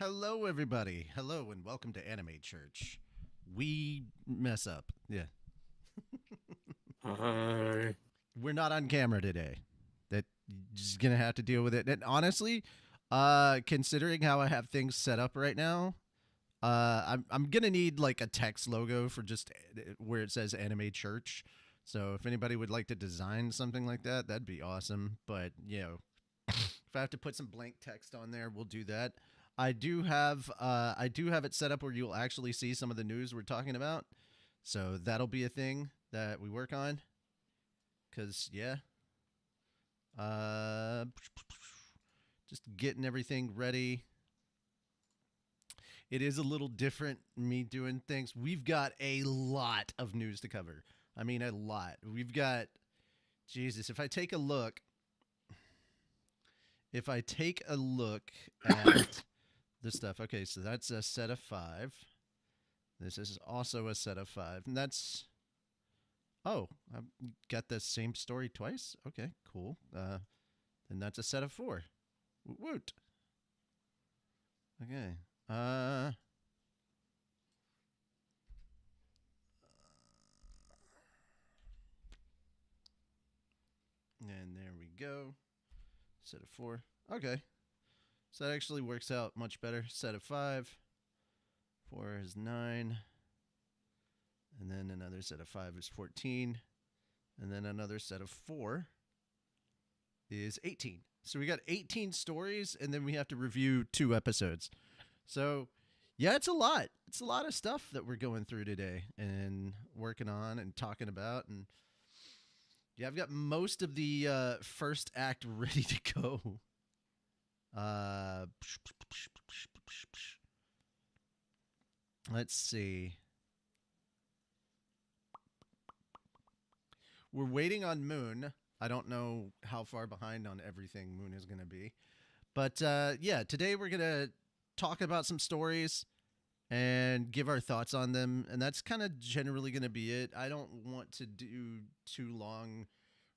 Hello, everybody. Hello, and welcome to Anime Church. We mess up. Yeah. Hi. We're not on camera today. That just gonna have to deal with it. And honestly, considering how I have things set up right now, I'm gonna need like a text logo for just where it says Anime Church. So if anybody would like to design something like that, that'd be awesome. But if I have to put some blank text on there, we'll do that. I do have it set up where you'll actually see some of the news we're talking about. So that'll be a thing that we work on. Cause yeah. Uh just getting everything ready. It is a little different me doing things. We've got a lot of news to cover. I mean a lot. We've got Jesus, if I take a look at the stuff. Okay, so that's a set of 5. This is also a set of 5. And that's oh, I've got the same story twice. Okay, cool. Then that's a set of 4. Woot. Okay. And there we go. Set of 4. Okay. So that actually works out much better. Set of 5. 4 is 9. And then another set of 5 is 14. And then another set of 4 is 18. So we got 18 stories, and then we have to review 2 episodes. So, yeah, it's a lot. It's a lot of stuff that we're going through today and working on and talking about. And yeah, I've got most of the first act ready to go. Let's see. We're waiting on Moon. I don't know how far behind on everything Moon is going to be. But yeah, today we're going to talk about some stories and give our thoughts on them. And that's kind of generally going to be it. I don't want to do too long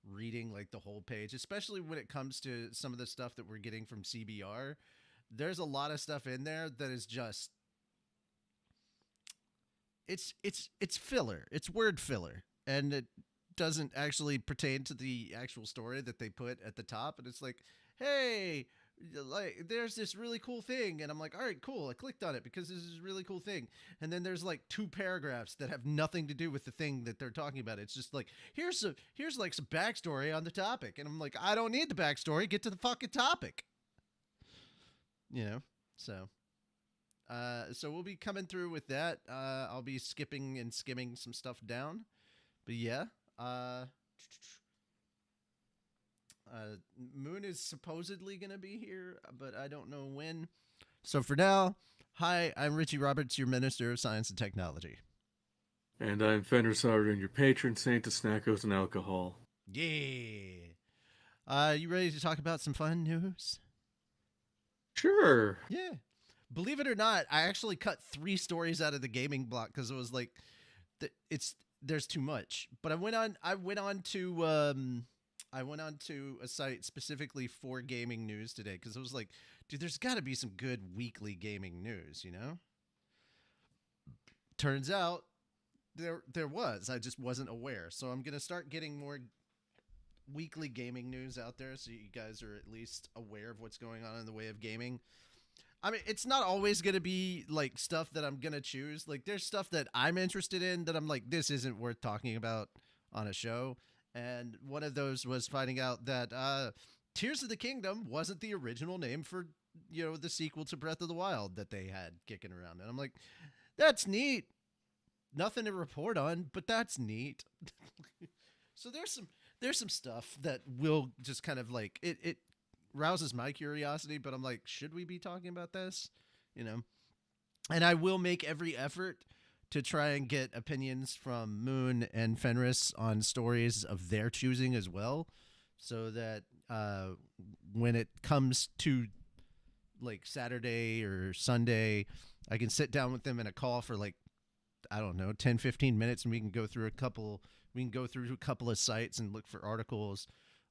reading like the whole page, especially when it comes to some of the stuff that we're getting from CBR. There's a lot of stuff in there that is just it's filler. It's word filler. And it doesn't actually pertain to the actual story that they put at the top. And it's like, hey, like there's this really cool thing, and I'm like, all right, cool. I clicked on it because this is a really cool thing. And then there's like 2 paragraphs that have nothing to do with the thing that they're talking about. It's just like here's like some backstory on the topic, and I'm like, I don't need the backstory. Get to the fucking topic. You know, so we'll be coming through with that. I'll be skipping and skimming some stuff down, but yeah. Uh, Moon is supposedly going to be here, but I don't know when. So for now, hi, I'm Richie Roberts, your Minister of Science and Technology. And I'm Fenrir Sauron, your patron saint of snackos and alcohol. Yeah. You ready to talk about some fun news? Sure. Yeah. Believe it or not, I actually cut 3 stories out of the gaming block because it was like, there's too much. But I went on to a site specifically for gaming news today because it was like, dude, there's got to be some good weekly gaming news, you know? Turns out there was. I just wasn't aware. So I'm gonna start getting more weekly gaming news out there, so you guys are at least aware of what's going on in the way of gaming. I mean, it's not always going to be like stuff that I'm going to choose. Like, there's stuff that I'm interested in that I'm like, this isn't worth talking about on a show. And one of those was finding out that Tears of the Kingdom wasn't the original name for, the sequel to Breath of the Wild that they had kicking around. And I'm like, that's neat. Nothing to report on, but that's neat. So there's some stuff that will just kind of like it rouses my curiosity, but I'm like, should we be talking about this? You know? And I will make every effort to try and get opinions from Moon and Fenris on stories of their choosing as well, so that when it comes to like Saturday or Sunday, I can sit down with them in a call for like, I don't know, 10, 15 minutes, and we can go through a couple of sites and look for articles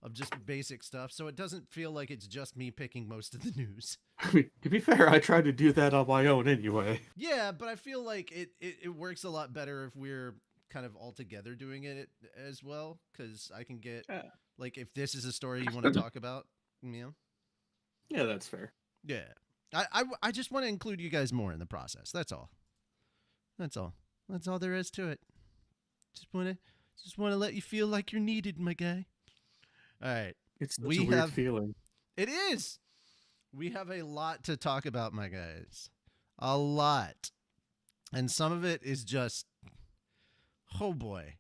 of just basic stuff, so it doesn't feel like it's just me picking most of the news. I mean, to be fair, I tried to do that on my own anyway. Yeah, but I feel like it works a lot better if we're kind of all together doing it as well, because I can get, Yeah. like, if this is a story you want to talk about, you know? Yeah, that's fair. Yeah. I just want to include you guys more in the process. That's all. That's all. That's all there is to it. Just want to let you feel like you're needed, my guy. All right. It's such a weird feeling. It is. We have a lot to talk about, my guys. A lot. And some of it is just, oh boy.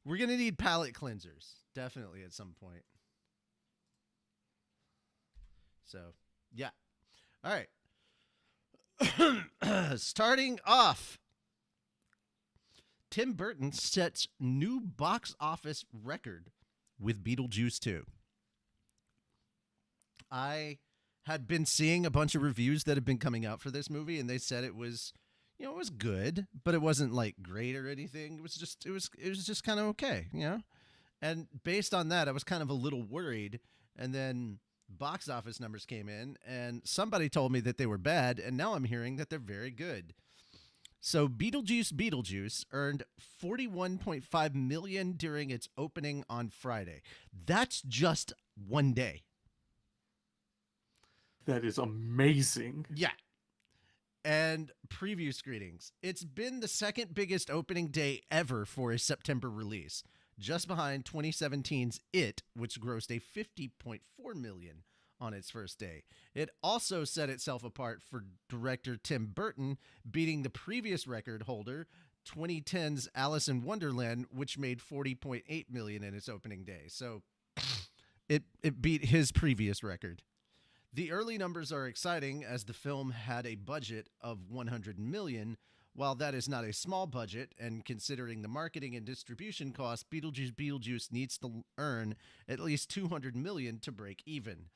We're going to need palate cleansers. Definitely at some point. So, yeah. All right. Starting off. Tim Burton sets new box office record with BeetleJuice 2. I had been seeing a bunch of reviews that have been coming out for this movie, and they said it was, it was good, but it wasn't like great or anything. It was just kind of okay, And based on that, I was kind of a little worried. And then box office numbers came in, and somebody told me that they were bad, and now I'm hearing that they're very good. So BeetleJuice earned $41.5 million during its opening on Friday. That's just one day. That is amazing. Yeah. And preview screenings. It's been the second biggest opening day ever for a September release, just behind 2017's It, which grossed a $50.4 million on its first day. It also set itself apart for director Tim Burton, beating the previous record holder, 2010's Alice in Wonderland, which made $40.8 million in its opening day. So it beat his previous record. The early numbers are exciting, as the film had a budget of $100 million. While that is not a small budget, and considering the marketing and distribution costs, BeetleJuice needs to earn at least $200 million to break even,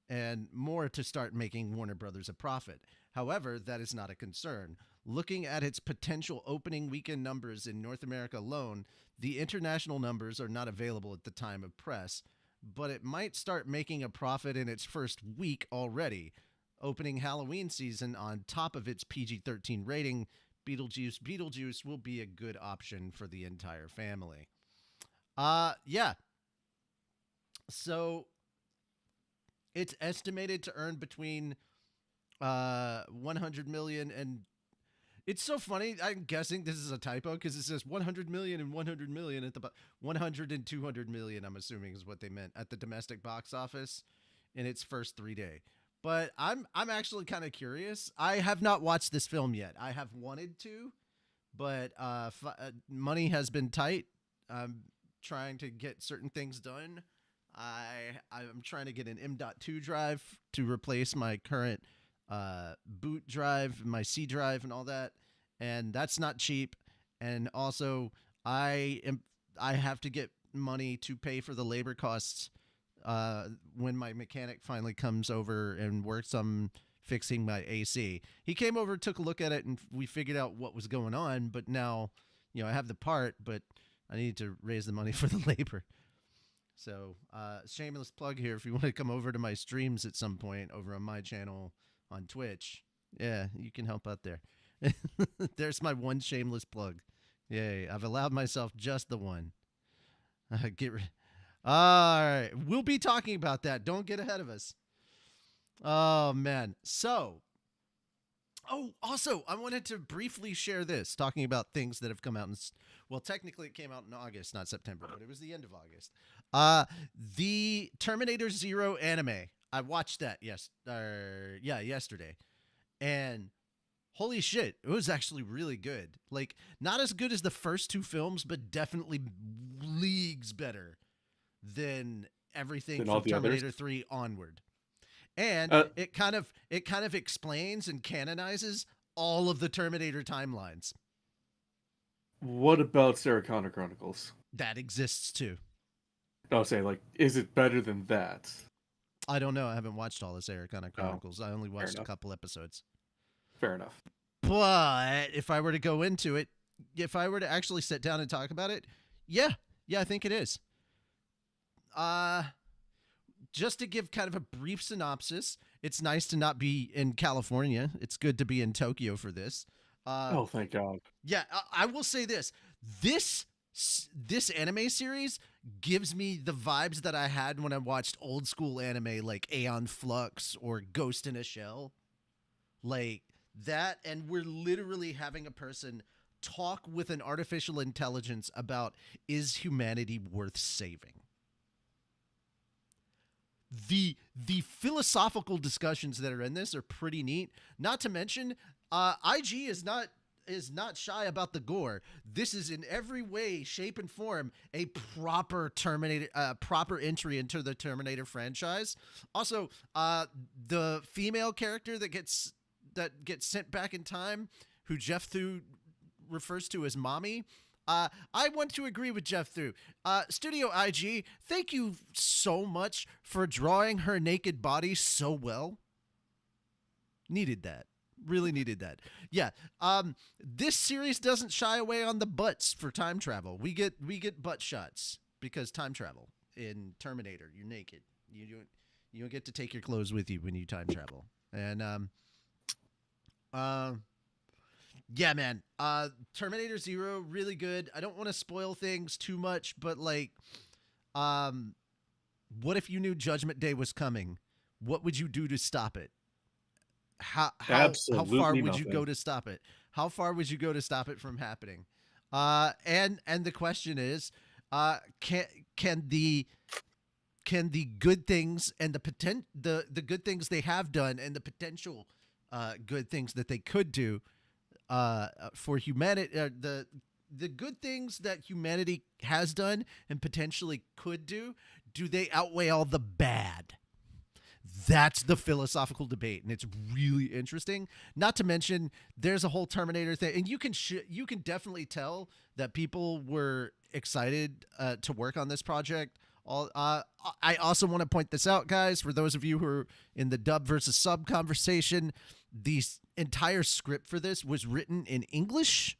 and more to start making Warner Brothers a profit. However, that is not a concern. Looking at its potential opening weekend numbers in North America alone, the international numbers are not available at the time of press, but it might start making a profit in its first week already. Opening Halloween season on top of its PG-13 rating, BeetleJuice will be a good option for the entire family. Yeah. So it's estimated to earn between 100 million and it's so funny. I'm guessing this is a typo because it says 100 million and 100 million at the 100 and 200 million. I'm assuming is what they meant at the domestic box office in its first 3 day. But I'm actually kind of curious. I have not watched this film yet. I have wanted to, but money has been tight. I'm trying to get certain things done. I'm trying to get an M.2 drive to replace my current boot drive, my C drive, and all that, and that's not cheap. And also, I have to get money to pay for the labor costs when my mechanic finally comes over and works on fixing my AC. He came over, took a look at it, and we figured out what was going on. But now, I have the part, but I need to raise the money for the labor. So, shameless plug here. If you want to come over to my streams at some point over on my channel on Twitch, yeah, you can help out there. There's my one shameless plug. Yay, I've allowed myself just the one. All right, we'll be talking about that. Don't get ahead of us. Oh, man. So, also, I wanted to briefly share this, talking about things that have come out well, technically it came out in August, not September, but it was the end of August. The Terminator Zero anime. I watched that yesterday. And holy shit, it was actually really good. Like, not as good as the first two films, but definitely leagues better than everything from Terminator 3 onward. And it kind of explains and canonizes all of the Terminator timelines. What about Sarah Connor Chronicles? That exists too. I was saying, like, is it better than that? I don't know. I haven't watched all the Sarah Connor Chronicles. I only watched a couple episodes. Fair enough. But if I were to go into it, if I were to actually sit down and talk about it, yeah, I think it is. just to give kind of a brief synopsis, it's nice to not be in California. It's good to be in Tokyo for this. Oh, thank God. Yeah, I will say this. This this anime series gives me the vibes that I had when I watched old school anime like Aeon Flux or Ghost in a Shell. Like that, and we're literally having a person talk with an artificial intelligence about, is humanity worth saving? The philosophical discussions that are in this are pretty neat. Not to mention, IG is not shy about the gore. This is in every way, shape, and form a proper proper entry into the Terminator franchise. Also, the female character that gets sent back in time, who Jeff Thu refers to as mommy. I want to agree with Jeff Thu. Studio IG, thank you so much for drawing her naked body so well. Needed that. Really needed that. Yeah. This series doesn't shy away on the butts for time travel. We get butt shots because time travel in Terminator. You're naked. You don't get to take your clothes with you when you time travel. And yeah, man. Terminator Zero, really good. I don't want to spoil things too much, but like, what if you knew Judgment Day was coming? What would you do to stop it? How far would you go to stop it? How far would you go to stop it from happening? And the question is, can the good things and the good things they have done and the potential good things that they could do for humanity, the good things that humanity has done and potentially could do they outweigh all the bad? That's the philosophical debate, and it's really interesting. Not to mention, there's a whole Terminator thing, and you can definitely tell that people were excited to work on this project. I also want to point this out, guys, for those of you who are in the dub versus sub conversation. The entire script for this was written in English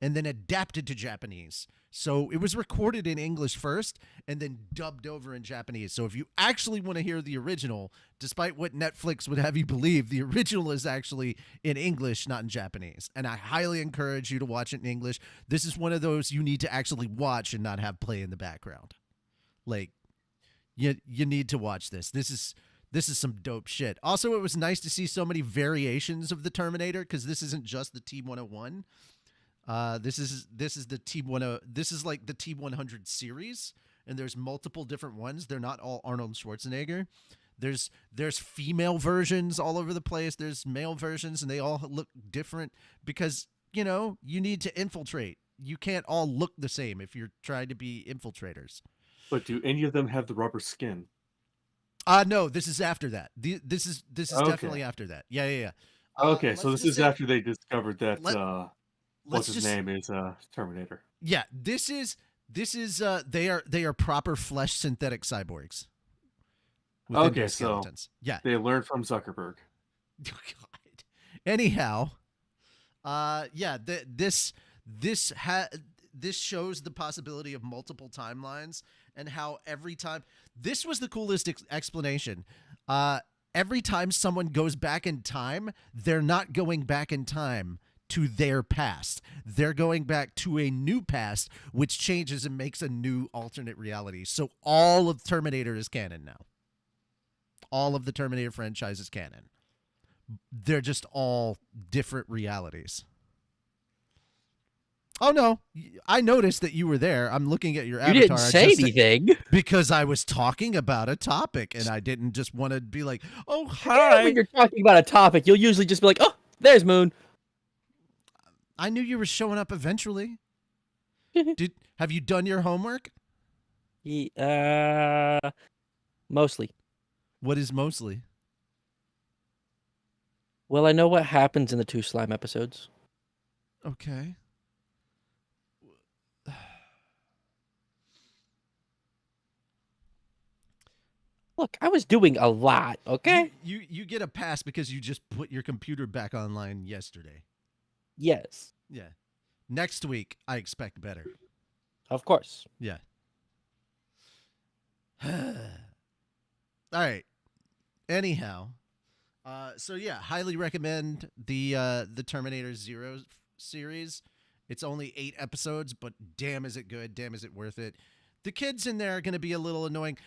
and then adapted to Japanese. So it was recorded in English first and then dubbed over in Japanese. So if you actually want to hear the original, despite what Netflix would have you believe, the original is actually in English, not in Japanese. And I highly encourage you to watch it in English. This is one of those you need to actually watch and not have play in the background. Like, you need to watch this. This is some dope shit. Also, it was nice to see so many variations of the Terminator, because this isn't just the T-101. This is the T-10. This is like the T-100 series, and there's multiple different ones. They're not all Arnold Schwarzenegger. There's female versions all over the place. There's male versions, and they all look different because, you need to infiltrate. You can't all look the same if you're trying to be infiltrators. But do any of them have the rubber skin? No, this is after that. This is Okay. Definitely after that. Yeah. Okay, so this is after they discovered that what's his just name is Terminator. Yeah, this is they are proper flesh synthetic cyborgs. Okay, so yeah, they learned from Zuckerberg. God. Anyhow, yeah, this shows the possibility of multiple timelines and how every time this was the coolest explanation. Every time someone goes back in time, they're not going back in time to their past. They're going back to a new past, which changes and makes a new alternate reality. So all of Terminator is canon now. All of the Terminator franchise is canon. They're just all different realities. Oh, no. I noticed that you were there. I'm looking at your avatar. You didn't say anything. Because I was talking about a topic, and I didn't just want to be like, oh, hi. When you're talking about a topic, you'll usually just be like, oh, there's Moon. I knew you were showing up eventually. Have you done your homework? Mostly. What is mostly? Well, I know what happens in the 2 slime episodes. Okay. Look, I was doing a lot, okay? You get a pass because you just put your computer back online yesterday. Yes. Yeah. Next week, I expect better. Of course. Yeah. All right. Anyhow, so yeah, highly recommend the Terminator Zero series. It's only 8 episodes, but damn is it good. Damn is it worth it. The kids in there are going to be a little annoying.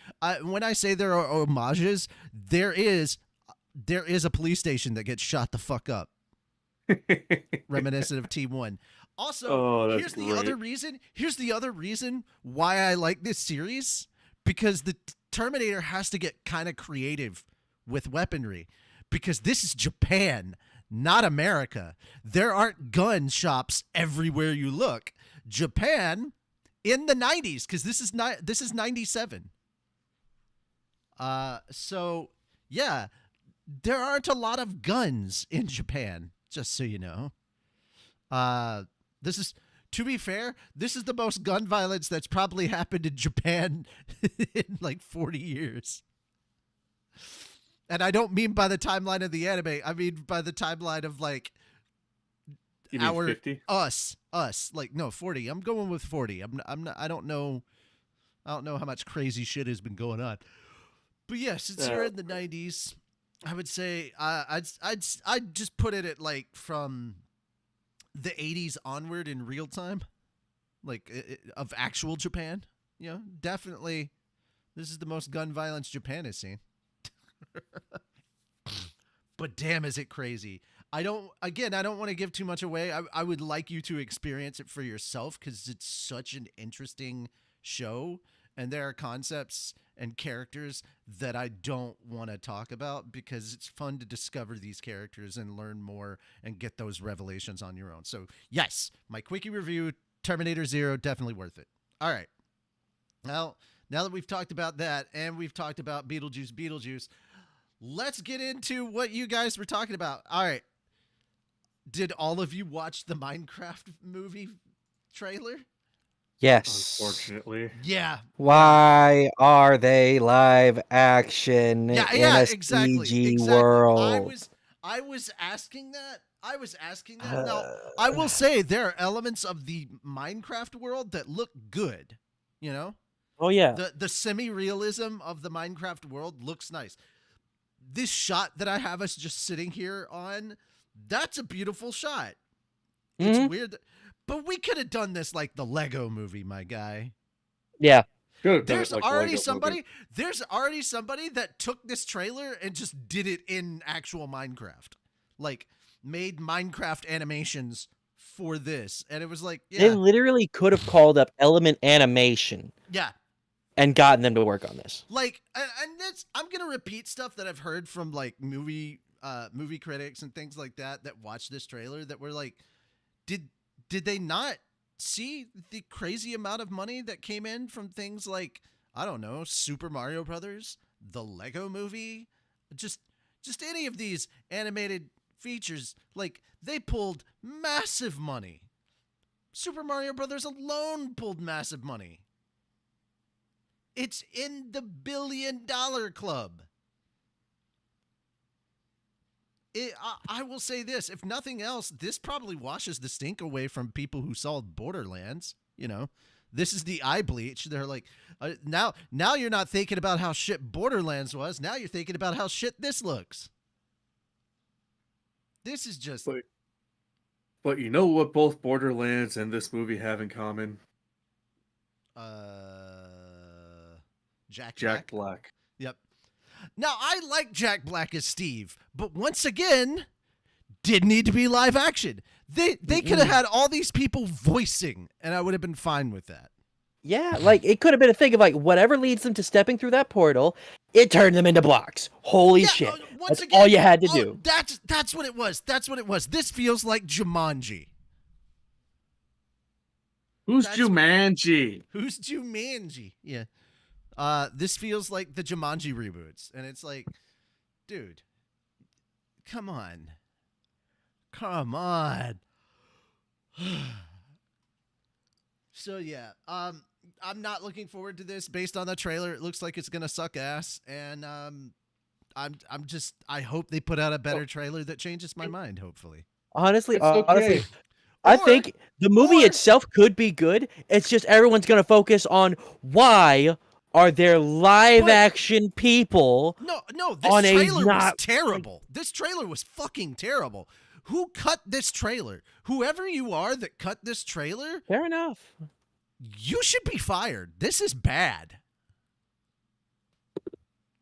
When I say there are homages, there is a police station that gets shot the fuck up, reminiscent of T1. Also, Oh, that's here's the great. other reason. Here's the other reason why I like this series, because the Terminator has to get kind of creative with weaponry, because this is Japan, not America. There aren't gun shops everywhere you look. Japan in the 90s, because this is 97. So yeah, there aren't a lot of guns in Japan, just so you know. This is, to be fair, this is the most gun violence that's probably happened in Japan in like 40 years. And I don't mean by the timeline of the anime. I mean by the timeline of like You mean 50? us. Like no, 40. I'm going with 40. I'm not. I don't know how much crazy shit has been going on. But yeah, since you're in the 90s, I would say I'd just put it at like from the 80s onward in real time, like of actual Japan. You know, definitely, this is the most gun violence Japan has seen. But damn, is it crazy. I don't want to give too much away. I would like you to experience it for yourself, because it's such an interesting show, and there are concepts and characters that I don't want to talk about, because it's fun to discover these characters and learn more and get those revelations on your own. So yes, my quickie review, Terminator Zero, definitely worth it. All right. Now that we've talked about that and we've talked about BeetleJuice, let's get into what you guys were talking about. All right. Did all of you watch the Minecraft movie trailer? Yes. Unfortunately. Yeah. Why are they live action in a exactly. CG world? I was asking that. Now, I will say there are elements of the Minecraft world that look good, you know? Oh yeah. The semi-realism of the Minecraft world looks nice. This shot that I have us just sitting here on, that's a beautiful shot. It's weird, but we could have done this like the Lego movie, my guy. Yeah. There's already somebody that took this trailer and just did it in actual Minecraft. Like made Minecraft animations for this. And it was like, yeah. They literally could have called up Element Animation. Yeah. And gotten them to work on this. Like, and that's, I'm going to repeat stuff that I've heard from like movie critics and things like that watched this trailer, that were like, did they not see the crazy amount of money that came in from things like, I don't know, Super Mario Brothers, the Lego movie, just any of these animated features? Like, they pulled massive money. Super Mario Brothers alone pulled massive money. It's in the $1 billion club. I will say this, if nothing else, this probably washes the stink away from people who saw Borderlands. You know, this is the eye bleach. They're like, now you're not thinking about how shit Borderlands was. Now you're thinking about how shit this looks. This is just... But you know what both Borderlands and this movie have in common? Jack Black. Yep. Now, I like Jack Black as Steve, but once again, didn't need to be live action. They could have had all these people voicing, and I would have been fine with that. Yeah, like, it could have been a thing of, like, whatever leads them to stepping through that portal, it turned them into blocks. Holy shit. That's all you had to do. That's what it was. That's what it was. This feels like Jumanji. Who's Jumanji? Who's Jumanji? Yeah. This feels like the Jumanji reboots, and it's like, dude, come on. So yeah, I'm not looking forward to this based on the trailer. It looks like it's gonna suck ass, and I hope they put out a better trailer that changes my mind. Hopefully, honestly, okay. I think the movie itself could be good. It's just everyone's going to focus on why are there live action people? No, this on trailer a was terrible. This trailer was fucking terrible. Who cut this trailer? Whoever you are that cut this trailer, Fair enough. you should be fired. This is bad.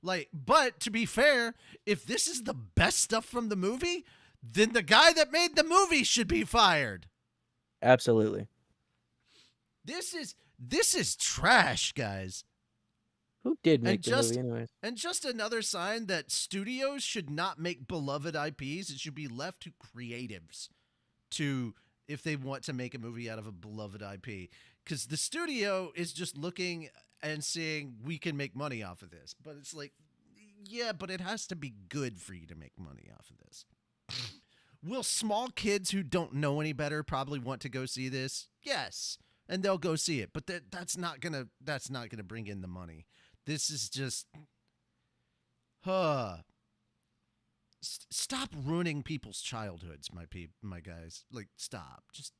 Like, but to be fair, if this is the best stuff from the movie, then the guy that made the movie should be fired. Absolutely. This is trash, guys. Who did make the movie anyways? And just another sign that studios should not make beloved IPs. It should be left to creatives to, if they want to make a movie out of a beloved IP. Because the studio is just looking and seeing we can make money off of this. But it's like, yeah, but it has to be good for you to make money off of this. Will small kids who don't know any better probably want to go see this? Yes. And they'll go see it. But that's not gonna bring in the money. This is just, stop ruining people's childhoods, my guys. Like, stop. Just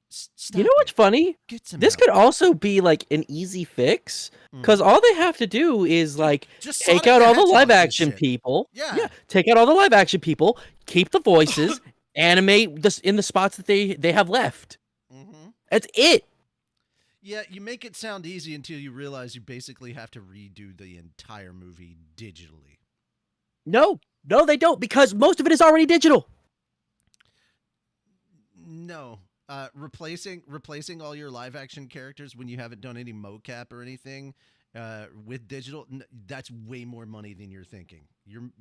stop. You know what's funny? This could also be like an easy fix because all they have to do is like just take out all the live action people. Yeah, take out all the live action people, keep the voices, animate this in the spots that they have left. That's it. Yeah, you make it sound easy until you realize you basically have to redo the entire movie digitally. No, they don't, because most of it is already digital. No, replacing all your live action characters when you haven't done any mocap or anything with digital, that's way more money than you're thinking. You're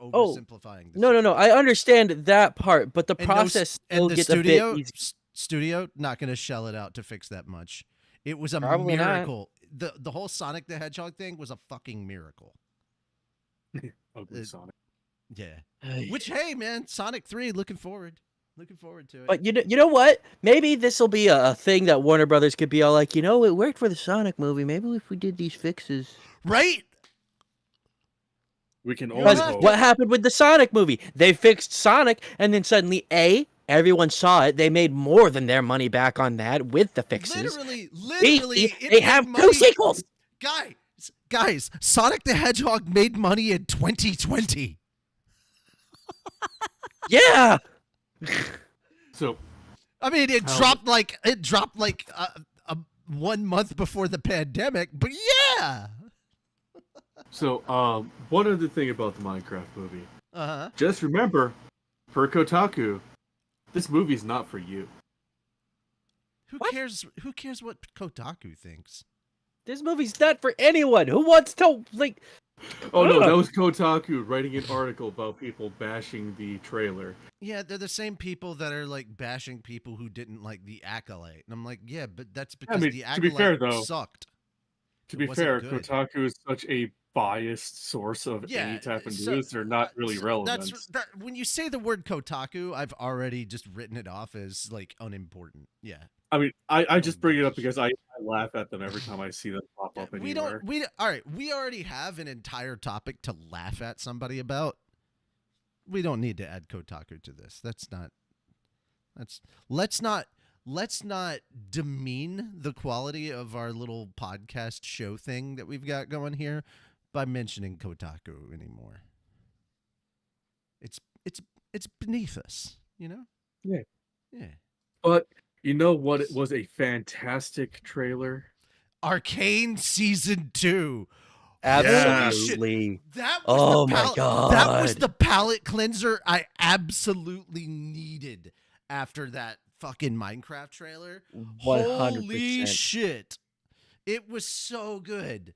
oversimplifying this. No. I understand that part, but the process still gets a bit easier. Studio not going to shell it out to fix that much. It was a Probably miracle. The whole Sonic the Hedgehog thing was a fucking miracle. Ugly Sonic. Yeah. Which, hey man, Sonic 3, looking forward to it. But you know what? Maybe this will be a thing that Warner Brothers could be all like, it worked for the Sonic movie. Maybe if we did these fixes, right? We can only hope. What happened with the Sonic movie? They fixed Sonic, and then suddenly everyone saw it. They made more than their money back on that with the fixes. Literally, they have 2 sequels. Guys, Sonic the Hedgehog made money in 2020. Yeah. So, I mean, it dropped like 1 month before the pandemic, but yeah. So, one other thing about the Minecraft movie. Just remember, per Kotaku, this movie's not for you. Who cares what Kotaku thinks? This movie's not for anyone who wants to like. Oh no, that was Kotaku writing an article about people bashing the trailer. Yeah, they're the same people that are like bashing people who didn't like the Acolyte, and I'm like, yeah, but that's because the Acolyte to be fair, though, sucked. To be fair, Kotaku is such a biased source of any type of news. They're not really relevant. When you say the word Kotaku, I've already just written it off as like unimportant. Yeah. I mean, I just bring it up because I laugh at them every time I see them pop up anywhere. All right, we already have an entire topic to laugh at somebody about. We don't need to add Kotaku to this. Let's not demean the quality of our little podcast show thing that we've got going here by mentioning Kotaku anymore. It's beneath us, you know? Yeah. Yeah. But you know what? It was a fantastic trailer. Arcane Season 2. Absolutely. That was my God. That was the palate cleanser I absolutely needed after that fucking Minecraft trailer. 100%. Holy shit. It was so good.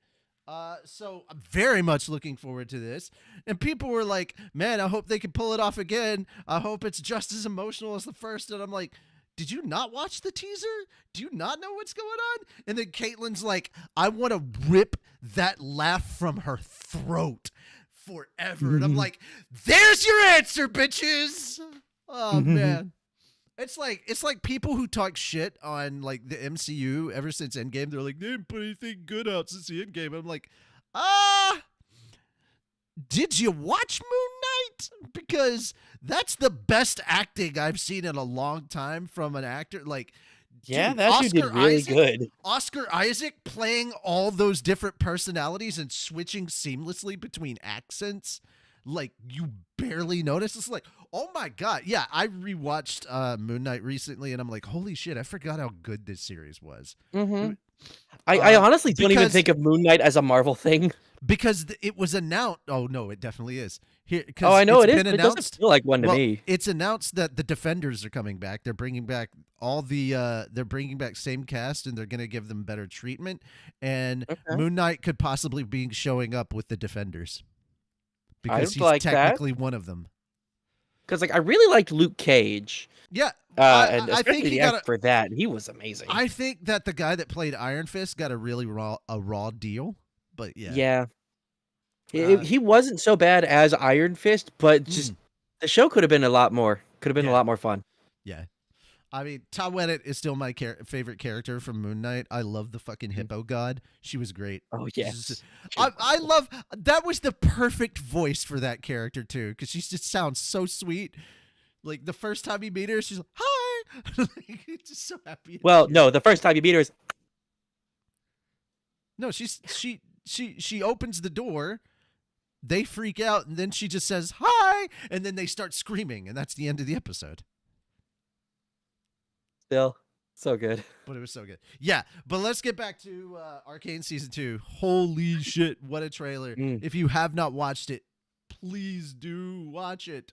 So I'm very much looking forward to this. And people were like, man, I hope they can pull it off again. I hope it's just as emotional as the first. And I'm like, did you not watch the teaser? Do you not know what's going on? And then Caitlin's like, I want to rip that laugh from her throat forever. And I'm like, there's your answer, bitches. Oh, man. It's like people who talk shit on like the MCU ever since Endgame. They're like, they didn't put anything good out since the Endgame. I'm like, did you watch Moon Knight? Because that's the best acting I've seen in a long time from an actor. Like, Yeah, Dude, that dude did really good. Oscar Isaac playing all those different personalities and switching seamlessly between accents, like you barely notice. It's like, oh my god, yeah. I rewatched Moon Knight recently, and I'm like, holy shit, I forgot how good this series was. Mm-hmm. It- I honestly don't even because think of Moon Knight as a Marvel thing. because it was announced. Oh no, it definitely is here Oh, because I know it's it is, been but it doesn't announced. feel like one to Well, me. it's announced that the Defenders are coming back. They're bringing back all the. They're bringing back same cast, and they're going to give them better treatment. And Okay. Moon Knight could possibly be showing up with the Defenders I because would he's like that. technically one of them. Because like I really liked Luke Cage, Yeah, and I think especially he the got actor for that, he was amazing. I think that the guy that played Iron Fist got a really raw deal. But yeah, Yeah, Uh, he wasn't so bad as Iron Fist, but just mm, the show could have been a lot more. Could have been a yeah, lot more fun. yeah. I mean, Ta Wennet is still my favorite character from Moon Knight. I love the fucking hippo god. She was great. Oh She's yes, I love that was the perfect voice for that character too, because she just sounds so sweet. Like the first time you meet her, she's like, "Hi," like, just so happy. Well, no, the first time you meet her is No, she opens the door. They freak out, and then she just says hi, and then they start screaming, and that's the end of the episode. still so good. But it was so good. Yeah, but let's get back to Arcane Season 2. Holy shit, what a trailer. Mm. If you have not watched it, please do watch it.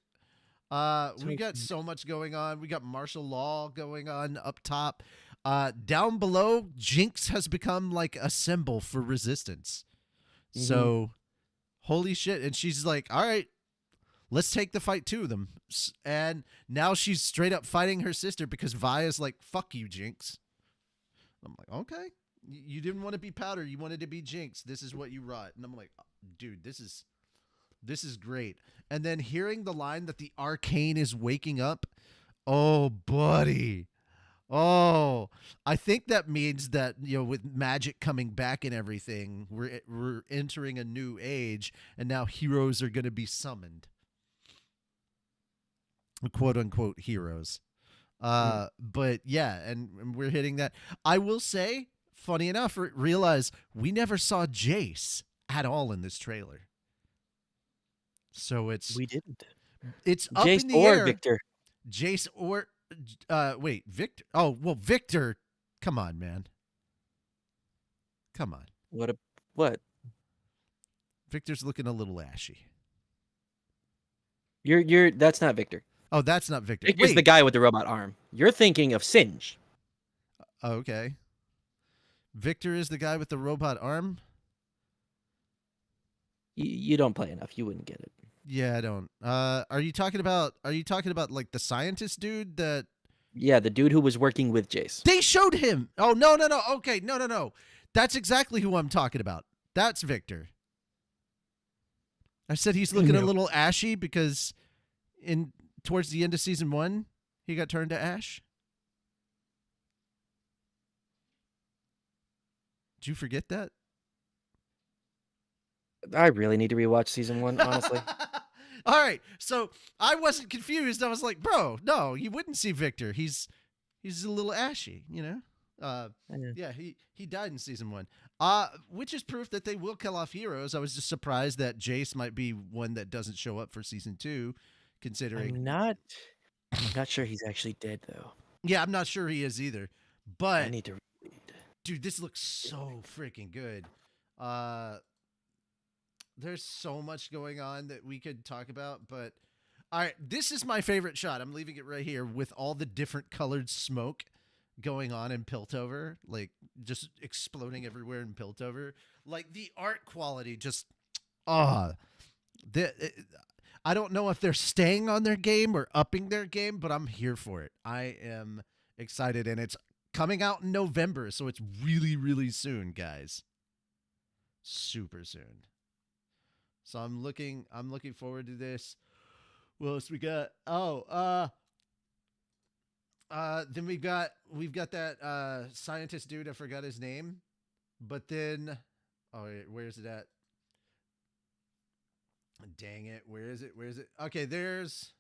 We got so much going on. We got martial law going on up top. Down below, Jinx has become like a symbol for resistance. Mm-hmm. So, holy shit. And she's like, all right, let's take the fight to them. And now she's straight up fighting her sister because Vi's like, fuck you, Jinx. I'm like, okay. You didn't want to be Powder. You wanted to be Jinx. This is what you wrought. And I'm like, dude, this is great. And then hearing the line that the Arcane is waking up. Oh, buddy. Oh, I think that means that, you know, with magic coming back and everything, we're entering a new age, and now heroes are going to be summoned. Quote unquote heroes. But yeah, and we're hitting that. I will say, funny enough, realize we never saw Jace at all in this trailer. So We didn't. It's up Jace in the or air. Victor. Jace or wait, Victor. Oh, well, Victor. Come on, man. Come on. What? Victor's looking a little ashy. You're that's not Victor. Oh, that's not Victor. Victor's Wait. the guy with the robot arm. You're thinking of Singe. Okay. Victor is the guy with the robot arm? You don't play enough. You wouldn't get it. Yeah, I don't. Are you talking about like the scientist dude that Yeah, the dude who was working with Jace. they showed him? Oh, no. Okay, no. That's exactly who I'm talking about. That's Victor. I said he's looking a little ashy because towards the end of season 1, he got turned to ash. Did you forget that? I really need to rewatch season 1, honestly. All right, so I wasn't confused. I was like, bro, no, you wouldn't see Victor. He's a little ashy, you know. Yeah, he died in season 1. Which is proof that they will kill off heroes. I was just surprised that Jace might be one that doesn't show up for season 2, considering. I'm not sure he's actually dead though. Yeah, I'm not sure he is either. But I need to read. Dude, this looks so freaking good. There's so much going on that we could talk about, but all right, this is my favorite shot. I'm leaving it right here with all the different colored smoke going on in Piltover, like just exploding everywhere in Piltover. Like the art quality just I don't know if they're staying on their game or upping their game, but I'm here for it. I am excited, and it's coming out in November, so it's really, really soon, guys. Super soon. So I'm looking forward to this. What else we got? Then we've got that scientist dude. I forgot his name, but then, where's it at? Dang it! Where is it? Okay, there's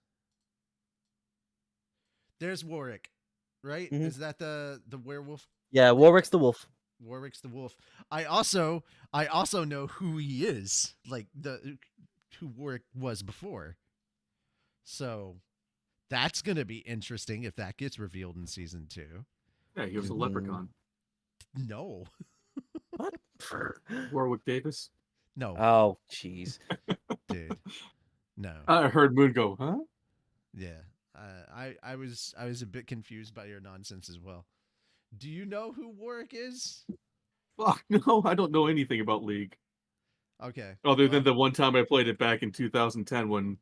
Warwick. right? Mhm. Is that the werewolf? Yeah, Warwick's the wolf. Warwick's the wolf. I also know who he is, like the who Warwick was before. So that's gonna be interesting if that gets revealed in season 2. Yeah, he was a Mhm. leprechaun. No, What? Warwick Davis. no, Oh, jeez. dude, no. I heard Moon go, huh? Yeah, I was a bit confused by your nonsense as well. Do you know who Warwick is? Fuck, no, I don't know anything about League. Okay, Other than well, the one time I played it back in 2010 when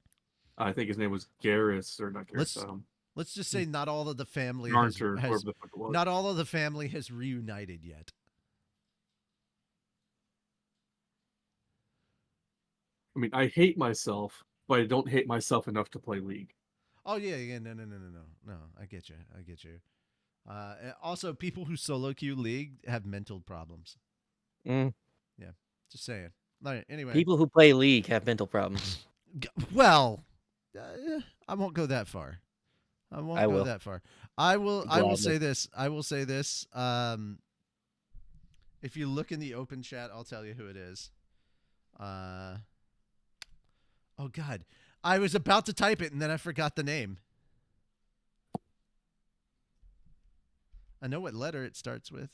I think his name was Garrus, or not Garrus, let's let's just say not all of the family Garnt, or has whoever the fuck it was. not all of the family has reunited yet. I mean, I hate myself, but I don't hate myself enough to play League. Oh yeah, yeah, no. I get you. I get you. And also, people who solo queue League have mental problems. Mm. Yeah, just saying. All right, anyway, People who play League have mental problems. well, I won't go that far. I won't I go will. that far. I will. I will say Gladly. this. I will say this. If you look in the open chat, I'll tell you who it is. Oh God, I was about to type it and then I forgot the name. I know what letter it starts with.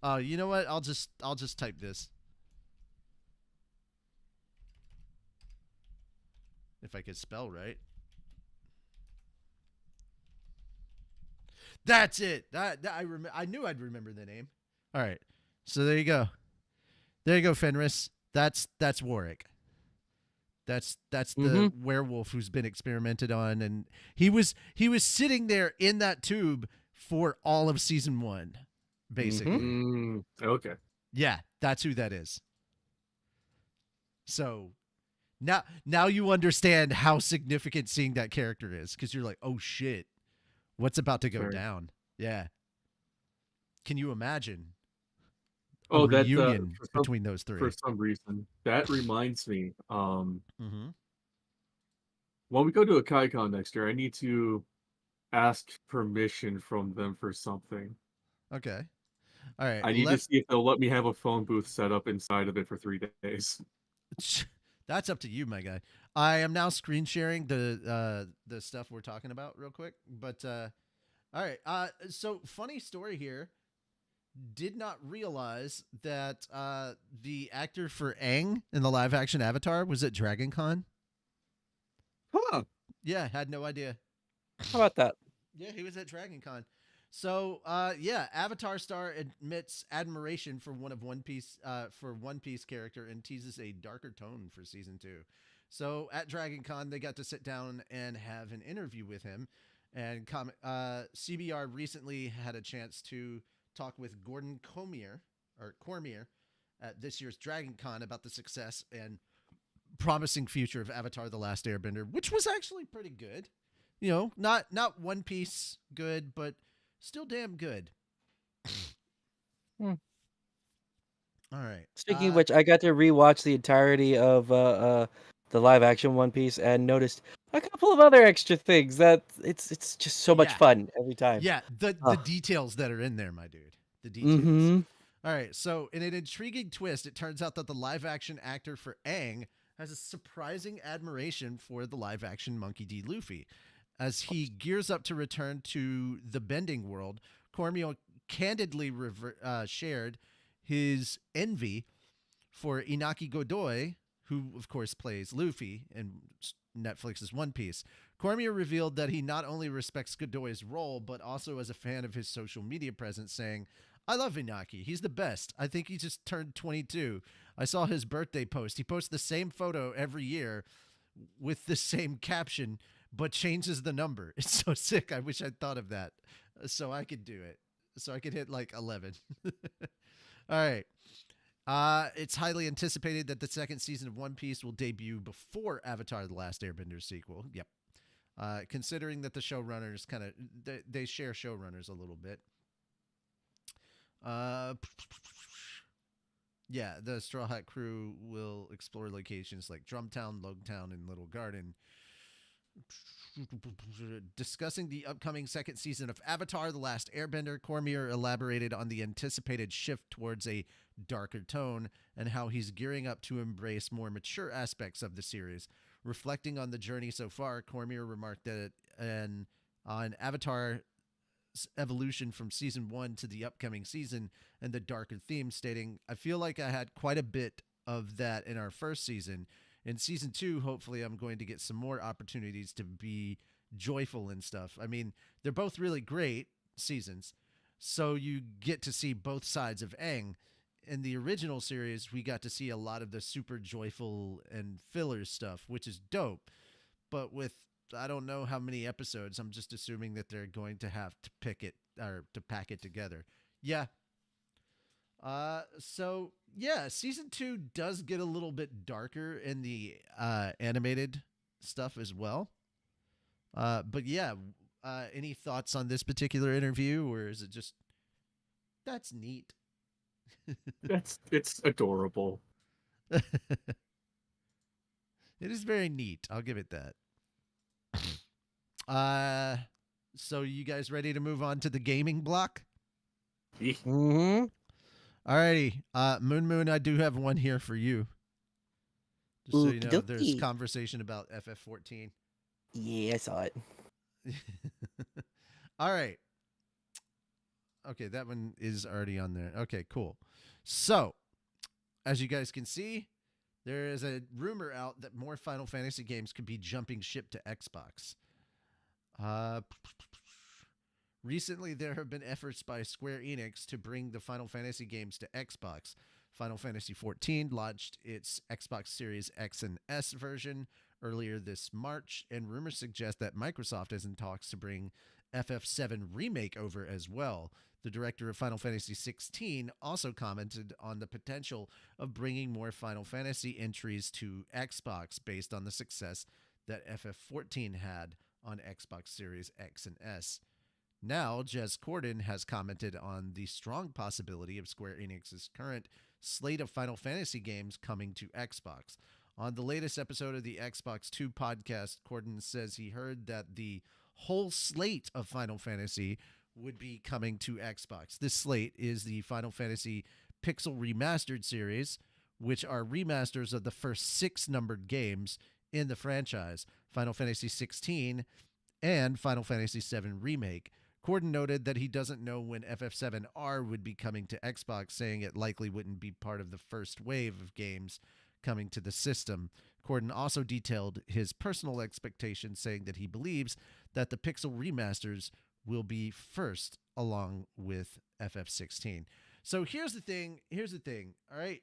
You know what? I'll just type this. If I could spell right. That's it. That I knew I'd remember the name. All right. So there you go. There you go, Fenris. That's Warwick. That's the Mm-hmm. werewolf who's been experimented on, and he was sitting there in that tube for all of season 1, basically. Okay. Yeah, that's who that is. So now you understand how significant seeing that character is, because you're like, oh shit, what's about to go Sorry. down? Yeah. Can you imagine a Oh, that reunion between those for three? some reason that reminds me. Mm-hmm. When we go to a KaiCon next year, I need to ask permission from them for something. Okay. All right. I need to see if they'll let me have a phone booth set up inside of it for 3 days. That's up to you, my guy. I am now screen sharing the stuff we're talking about real quick. But all right. So funny story here. Did not realize that the actor for Aang in the live action Avatar was at Dragon Con. Huh. Yeah, had no idea. How about that? Yeah, he was at Dragon Con. So, yeah, Avatar star admits admiration for One Piece character and teases a darker tone for season 2. So at Dragon Con, they got to sit down and have an interview with him. And CBR recently had a chance to talk with Gordon Cormier at this year's Dragon Con about the success and promising future of Avatar: The Last Airbender, which was actually pretty good. You know, not One Piece good, but still damn good. Hmm. All right. Speaking of which, I got to rewatch the entirety of the live action One Piece and noticed a couple of other extra things that it's just so much Yeah. fun every time. Yeah, the Oh. details that are in there, my dude. The details. Mm-hmm. All right, so in an intriguing twist, it turns out that the live action actor for Aang has a surprising admiration for the live action Monkey D. Luffy. As he gears up to return to the bending world, Cormio candidly shared his envy for Inaki Godoy, who of course plays Luffy in Netflix's One Piece. Cormier revealed that he not only respects Godoy's role, but also as a fan of his social media presence, saying, I love Inaki. He's the best. I think he just turned 22. I saw his birthday post. He posts the same photo every year with the same caption, but changes the number. It's so sick. I wish I'd thought of that so I could do it. So I could hit like 11. All right. It's highly anticipated that the second season of One Piece will debut before Avatar: The Last Airbender sequel. Yep. Considering that the showrunners they share showrunners a little bit. Yeah, the Straw Hat crew will explore locations like Drumtown, Logtown, and Little Garden. Discussing the upcoming second season of Avatar: The Last Airbender, Cormier elaborated on the anticipated shift towards a darker tone and how he's gearing up to embrace more mature aspects of the series. Reflecting on the journey so far, Cormier remarked that on Avatar evolution from season 1 to the upcoming season and the darker theme, stating, I feel like I had quite a bit of that in our first season. In season 2, hopefully I'm going to get some more opportunities to be joyful and stuff. I mean, they're both really great seasons, so you get to see both sides of Aang. In the original series, we got to see a lot of the super joyful and filler stuff, which is dope. But with I don't know how many episodes, I'm just assuming that they're going to have to pick it or to pack it together. Yeah. So yeah, season 2 does get a little bit darker in the animated stuff as well. But yeah, any thoughts on this particular interview, or is it just that's neat? It's adorable. It is very neat. I'll give it that. So you guys ready to move on to the gaming block? Mm-hmm. Alrighty. Moon, I do have one here for you. Just so you know, there's Okey-dokey. conversation about FF14. Yeah, I saw it. All right. Okay, that one is already on there. Okay, cool. So, as you guys can see, there is a rumor out that more Final Fantasy games could be jumping ship to Xbox. Recently, there have been efforts by Square Enix to bring the Final Fantasy games to Xbox. Final Fantasy XIV launched its Xbox Series X and S version earlier this March, and rumors suggest that Microsoft is in talks to bring FF7 Remake over as well. The director of Final Fantasy XVI also commented on the potential of bringing more Final Fantasy entries to Xbox based on the success that FF14 had on Xbox Series X and S. Now, Jez Corden has commented on the strong possibility of Square Enix's current slate of Final Fantasy games coming to Xbox. On the latest episode of the Xbox 2 podcast, Corden says he heard that the whole slate of Final Fantasy would be coming to Xbox. This slate is the Final Fantasy Pixel Remastered series, which are remasters of the first 6 numbered games in the franchise, Final Fantasy 16 and Final Fantasy 7 Remake. Corden noted that he doesn't know when FF7R would be coming to Xbox, saying it likely wouldn't be part of the first wave of games coming to the system. Corden also detailed his personal expectations, saying that he believes that the Pixel remasters will be first along with FF16. So here's the thing. All right.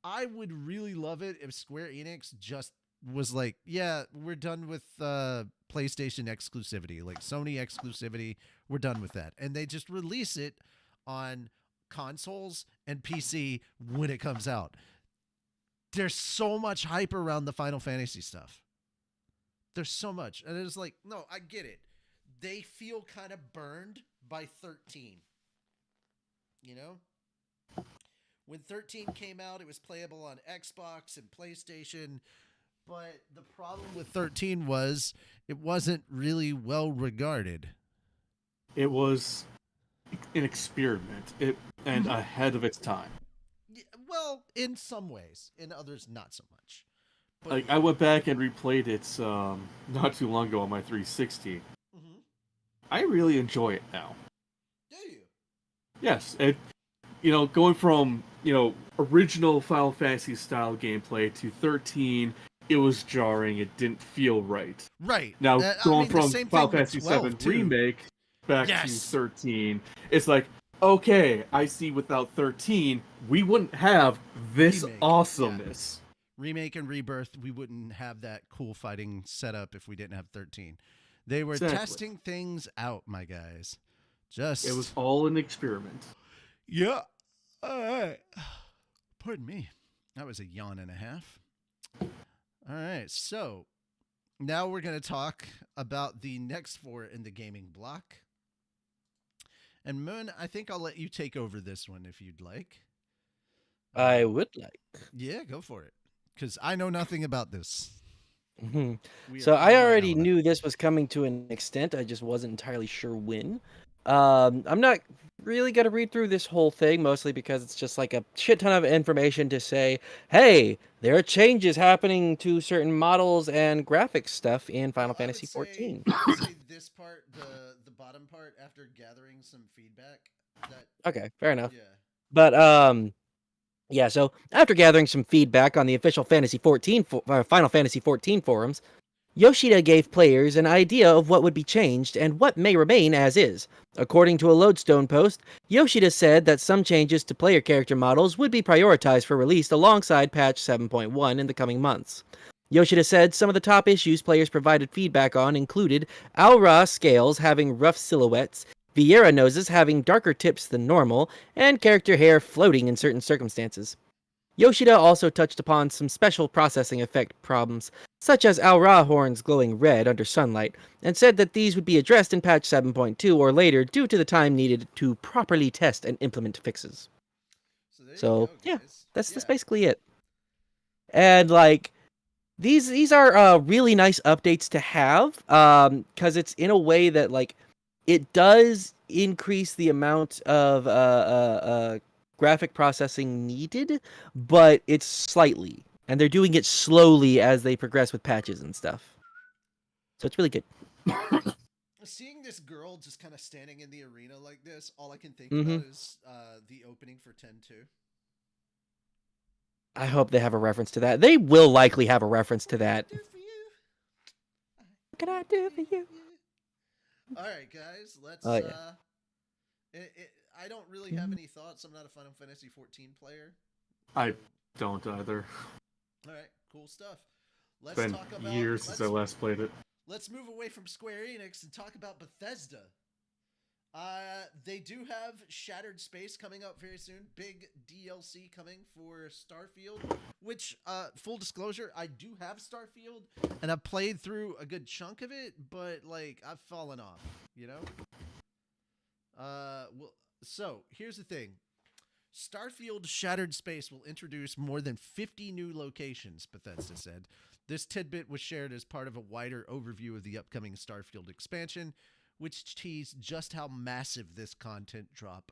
I would really love it if Square Enix just was like, yeah, we're done with PlayStation exclusivity, like Sony exclusivity. We're done with that. And they just release it on consoles and PC when it comes out. There's so much hype around the Final Fantasy stuff. There's so much. And it's like, no, I get it. They feel kind of burned by 13. You know? When 13 came out, it was playable on Xbox and PlayStation. But the problem with 13 was it wasn't really well regarded. It was an experiment and ahead of its time. Yeah, well, in some ways. In others, not so much. But Like, I went back and replayed it not too long ago on my 360. mm-hmm. I really enjoy it now. Do you? Yes, going from original Final Fantasy style gameplay to 13, it was jarring. It didn't feel right. Right. Now going the from same Final thing with Fantasy 12 VII too. Remake back Yes. to 13, it's like, okay, I see. Without 13, we wouldn't have this Remake, awesomeness. Remake and Rebirth, we wouldn't have that cool fighting setup if we didn't have 13. They were Exactly. testing things out, my guys. Just It was all an experiment. yeah. All right. Pardon me. That was a yawn and a half. All right. So now we're going to talk about the next 4 in the gaming block. And Moon, I think I'll let you take over this one if you'd like. I would like. Yeah, go for it. Because I know nothing about this. Mhm. We are So I online already only. knew this was coming to an extent. I just wasn't entirely sure when. I'm not really gonna read through this whole thing, mostly because it's just like a shit ton of information to say, hey, there are changes happening to certain models and graphics stuff in Final Well, Fantasy 14. I would say this part, the bottom part, after gathering some feedback, that Okay, fair enough. yeah. But yeah, so after gathering some feedback on the official Final Fantasy 14 forums, Yoshida gave players an idea of what would be changed and what may remain as is. According to a Lodestone post, Yoshida said that some changes to player character models would be prioritized for release alongside patch 7.1 in the coming months. Yoshida said some of the top issues players provided feedback on included Aura scales having rough silhouettes, Vieira noses having darker tips than normal, and character hair floating in certain circumstances. Yoshida also touched upon some special processing effect problems, such as Aura horns glowing red under sunlight, and said that these would be addressed in patch 7.2 or later due to the time needed to properly test and implement fixes. So there you So go, yeah, guys. that's Yeah. basically it. And like these are really nice updates to have, because it's in a way that like it does increase the amount of graphic processing needed, but it's slightly, and they're doing it slowly as they progress with patches and stuff. So it's really good. Seeing this girl just kind of standing in the arena like this, all I can think Hmm. about is the opening for 10-2. I hope they have a reference to that. They will likely have a reference to that. Do for you. What can I do for you? All right, guys. Oh Let's. yeah. I don't really have any thoughts. I'm not a Final Fantasy 14 player. I don't either. All right, cool stuff. It's Let's been talk about. years since I last played it. Let's move away from Square Enix and talk about Bethesda. They do have Shattered Space coming up very soon. Big DLC coming for Starfield, which, full disclosure, I do have Starfield, and I've played through a good chunk of it, but, like, I've fallen off, you know? Well, so, here's the thing. Starfield Shattered Space will introduce more than 50 new locations, Bethesda said. This tidbit was shared as part of a wider overview of the upcoming Starfield expansion, which teased just how massive this content drop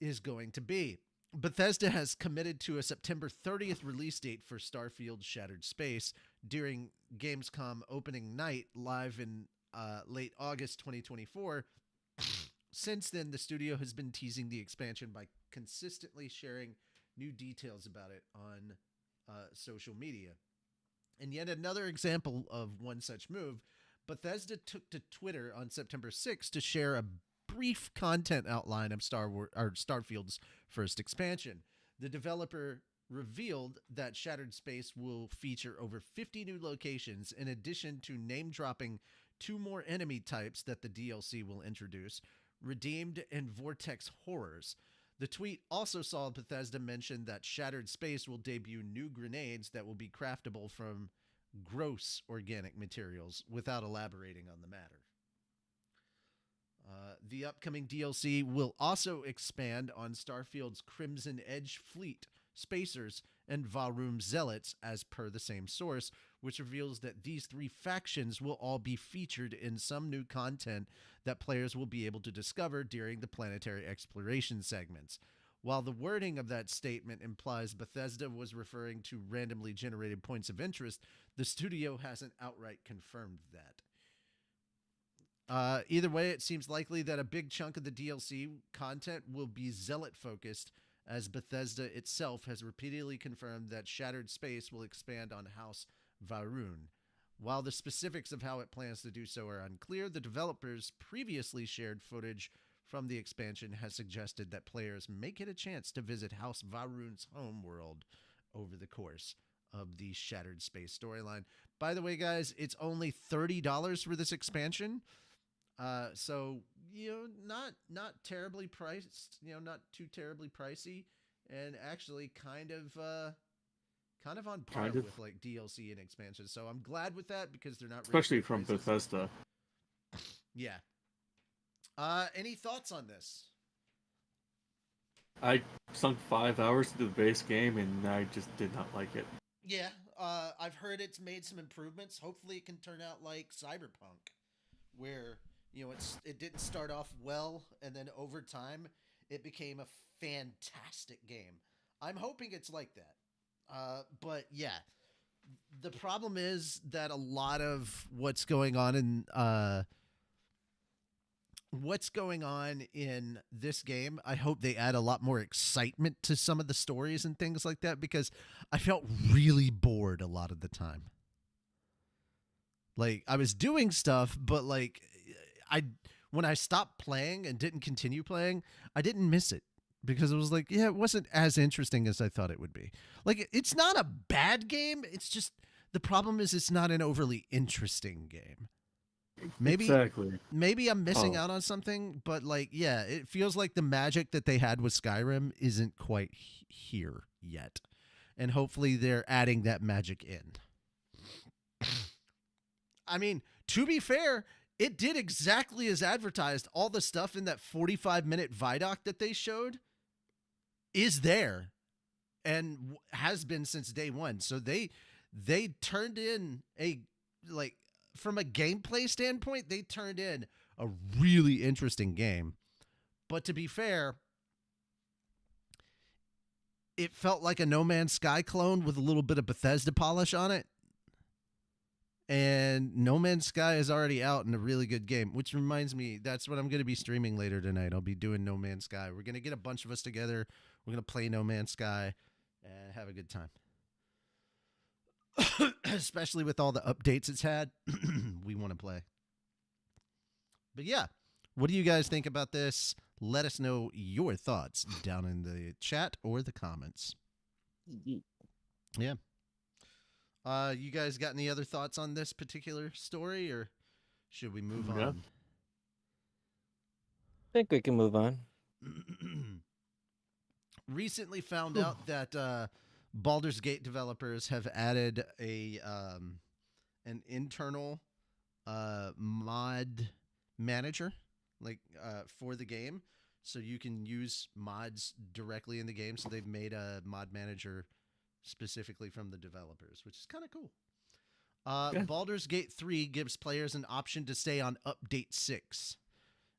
is going to be. Bethesda has committed to a September 30th release date for Starfield Shattered Space during Gamescom opening night live in late August 2024. Since then, the studio has been teasing the expansion by consistently sharing new details about it on social media. And yet another example of one such move, Bethesda took to Twitter on September 6th to share a brief content outline of Starfield's first expansion. The developer revealed that Shattered Space will feature over 50 new locations in addition to name-dropping 2 more enemy types that the DLC will introduce, Redeemed and Vortex Horrors. The tweet also saw Bethesda mention that Shattered Space will debut new grenades that will be craftable from gross organic materials without elaborating on the matter. The upcoming DLC will also expand on Starfield's Crimson Edge fleet, Spacers, and Vahrum Zealots as per the same source, which reveals that these 3 factions will all be featured in some new content that players will be able to discover during the planetary exploration segments. While the wording of that statement implies Bethesda was referring to randomly generated points of interest, the studio hasn't outright confirmed that. Either way, it seems likely that a big chunk of the DLC content will be Zealot focused, as Bethesda itself has repeatedly confirmed that Shattered Space will expand on House Va'ruun. While the specifics of how it plans to do so are unclear, the developers previously shared footage from the expansion has suggested that players may get a chance to visit House Va'ruun's homeworld over the course of the Shattered Space storyline. By the way, guys, it's only $30 for this expansion. So not terribly priced, not too terribly pricey, and actually kind of on par with like DLC and expansions. So I'm glad with that because they're not especially from Bethesda. Yeah. Any thoughts on this? I sunk 5 hours into the base game and I just did not like it. Yeah, I've heard it's made some improvements. Hopefully, it can turn out like Cyberpunk, where it didn't start off well, and then over time, it became a fantastic game. I'm hoping it's like that. But yeah, the problem is that a lot of what's going on in this game, I hope they add a lot more excitement to some of the stories and things like that, because I felt really bored a lot of the time. Like, I was doing stuff, but like I when I stopped playing and didn't continue playing, I didn't miss it, because it was like, yeah, it wasn't as interesting as I thought it would be. Like, it's not a bad game, it's just the problem is it's not an overly interesting game. Maybe Exactly. maybe I'm missing out on something, but like, yeah, it feels like the magic that they had with Skyrim isn't quite here yet. And hopefully they're adding that magic in. I mean, to be fair, it did exactly as advertised. All the stuff in that 45-minute Vidoc that they showed is there and has been since day one. So they turned in a, like, from a gameplay standpoint, they turned in a really interesting game. But to be fair, it felt like a No Man's Sky clone with a little bit of Bethesda polish on it. And No Man's Sky is already out and a really good game, which reminds me, that's what I'm going to be streaming later tonight. I'll be doing No Man's Sky. We're going to get a bunch of us together. We're going to play No Man's Sky and have a good time. Especially with all the updates it's had. We want to play. But yeah, what do you guys think about this? Let us know your thoughts down in the chat or the comments. Yeah. You guys got any other thoughts on this particular story, or should we move on? I think we can move on. Recently found out that Baldur's Gate developers have added an internal mod manager, like for the game, so you can use mods directly in the game. So they've made a mod manager specifically from the developers, which is kind of cool. Yeah. Baldur's Gate 3 gives players an option to stay on Update 6.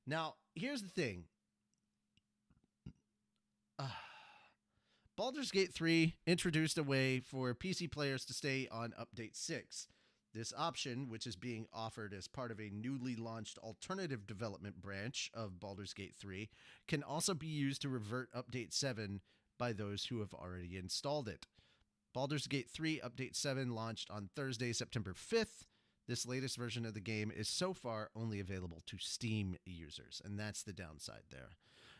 Now, here's the thing. Baldur's Gate 3 introduced a way for PC players to stay on Update 6. This option, which is being offered as part of a newly launched alternative development branch of Baldur's Gate 3, can also be used to revert Update 7 by those who have already installed it. Baldur's Gate 3 Update 7 launched on Thursday, September 5th. This latest version of the game is so far only available to Steam users, and that's the downside there.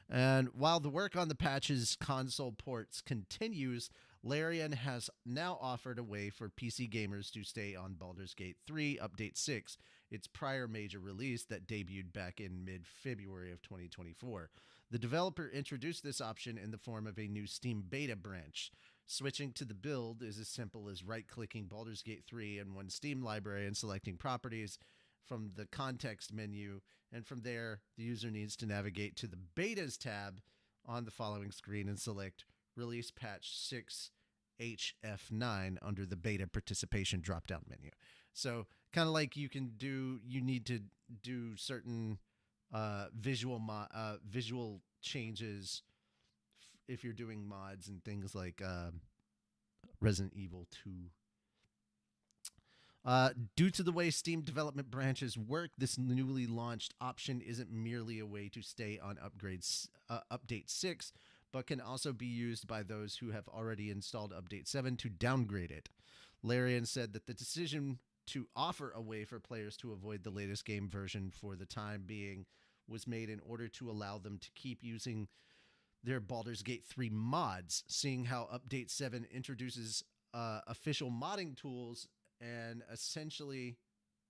And while the work on the patch's console ports continues, Larian has now offered a way for PC gamers to stay on Baldur's Gate 3 Update 6, its prior major release that debuted back in mid-February of 2024. The developer introduced this option in the form of a new Steam beta branch. Switching to the build is as simple as right-clicking Baldur's Gate 3 in one Steam library and selecting properties from the context menu, and from there, the user needs to navigate to the Betas tab on the following screen and select Release Patch 6 HF9 under the Beta Participation drop-down menu. So, kind of like you need to do certain visual changes if you're doing mods and things like Resident Evil 2. Due to the way Steam development branches work, this newly launched option isn't merely a way to stay on Update 6, but can also be used by those who have already installed Update 7 to downgrade it. Larian said that the decision to offer a way for players to avoid the latest game version for the time being was made in order to allow them to keep using their Baldur's Gate 3 mods, seeing how Update 7 introduces official modding tools. And essentially,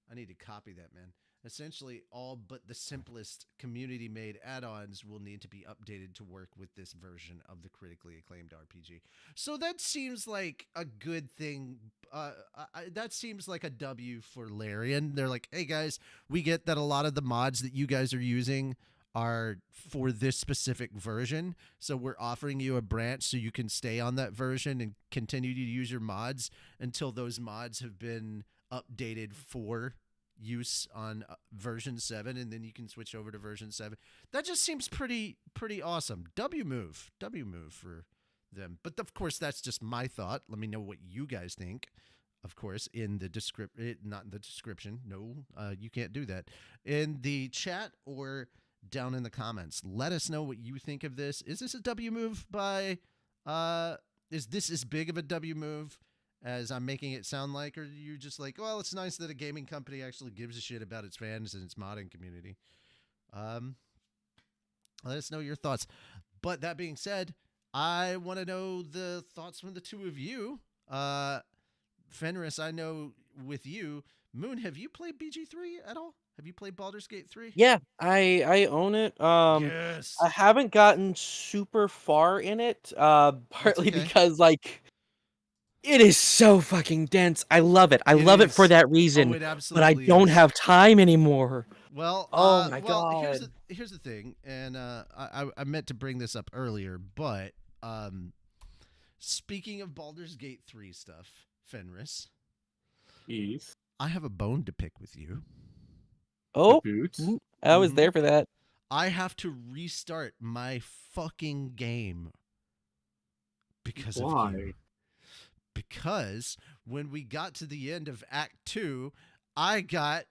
I need to copy that, man. Essentially, all but the simplest community-made add-ons will need to be updated to work with this version of the critically acclaimed RPG. So that seems like a good thing. That seems like a W for Larian. They're like, hey, guys, we get that a lot of the mods that you guys are using are for this specific version. So we're offering you a branch so you can stay on that version and continue to use your mods until those mods have been updated for use on version 7, and then you can switch over to version 7. That just seems pretty awesome. W move for them. But of course, that's just my thought. Let me know what you guys think. Of course, in the not in the description. No, you can't do that. In the chat or down in the comments, let us know what you think of this. Is this a W move by? Is this as big of a W move as I'm making it sound like, or are you just like, well, it's nice that a gaming company actually gives a shit about its fans and its modding community? Let us know your thoughts. But that being said, I want to know the thoughts from the two of you. Fenris, I know with you. Moon, have you played BG3 at all? Have you played Baldur's Gate 3? Yeah, I own it. Yes. I haven't gotten super far in it, partly okay. because like it is so fucking dense. I love it. I It love it for is. that Oh, reason, it but I absolutely don't is. have time anymore. Well, Oh my well, god. here's the thing, and I meant to bring this up earlier, but speaking of Baldur's Gate 3 stuff, Fenris, Yes. I have a bone to pick with you. Oh, Boots. I was Mhm. there for that. I have to restart my fucking game because of Why? you. Because when we got to the end of Act 2, I got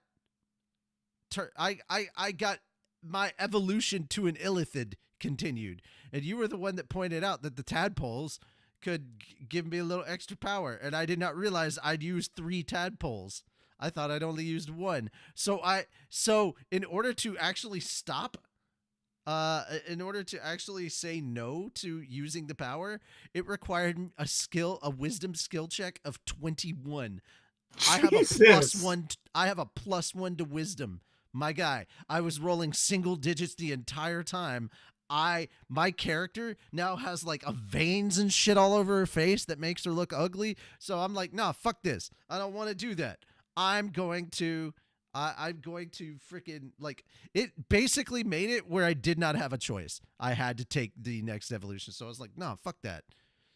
I got my evolution to an illithid continued, and you were the one that pointed out that the tadpoles could give me a little extra power, and I did not realize I'd used 3 tadpoles. I thought I'd only used 1. So in order to actually stop, in order to actually say no to using the power, it required a wisdom skill check of 21. I have a +1. I have a +1 to wisdom. My guy, I was rolling single digits the entire time. My character now has like a veins and shit all over her face that makes her look ugly. So I'm like, nah, fuck this. I don't want to do that. I'm going to freaking like it basically made it where I did not have a choice. I had to take the next evolution. So I was like, no, fuck that.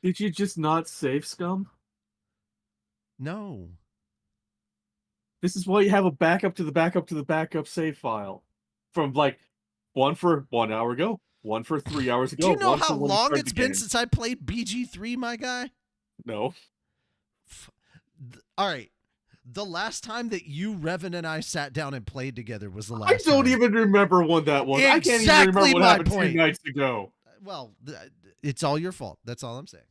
Did you just not save scum? No. This is why you have a backup to the backup to the backup save file. From like one for 1 hour ago, one for 3 hours ago. Do you know one how for when you long started it's the been game. since I played BG3, my guy? No. All right. The last time that you, Revan, and I sat down and played together was the I last don't time. even remember when that was. I can't even Exactly remember what my happened point. 2 nights ago. Well, it's all your fault. That's all I'm saying.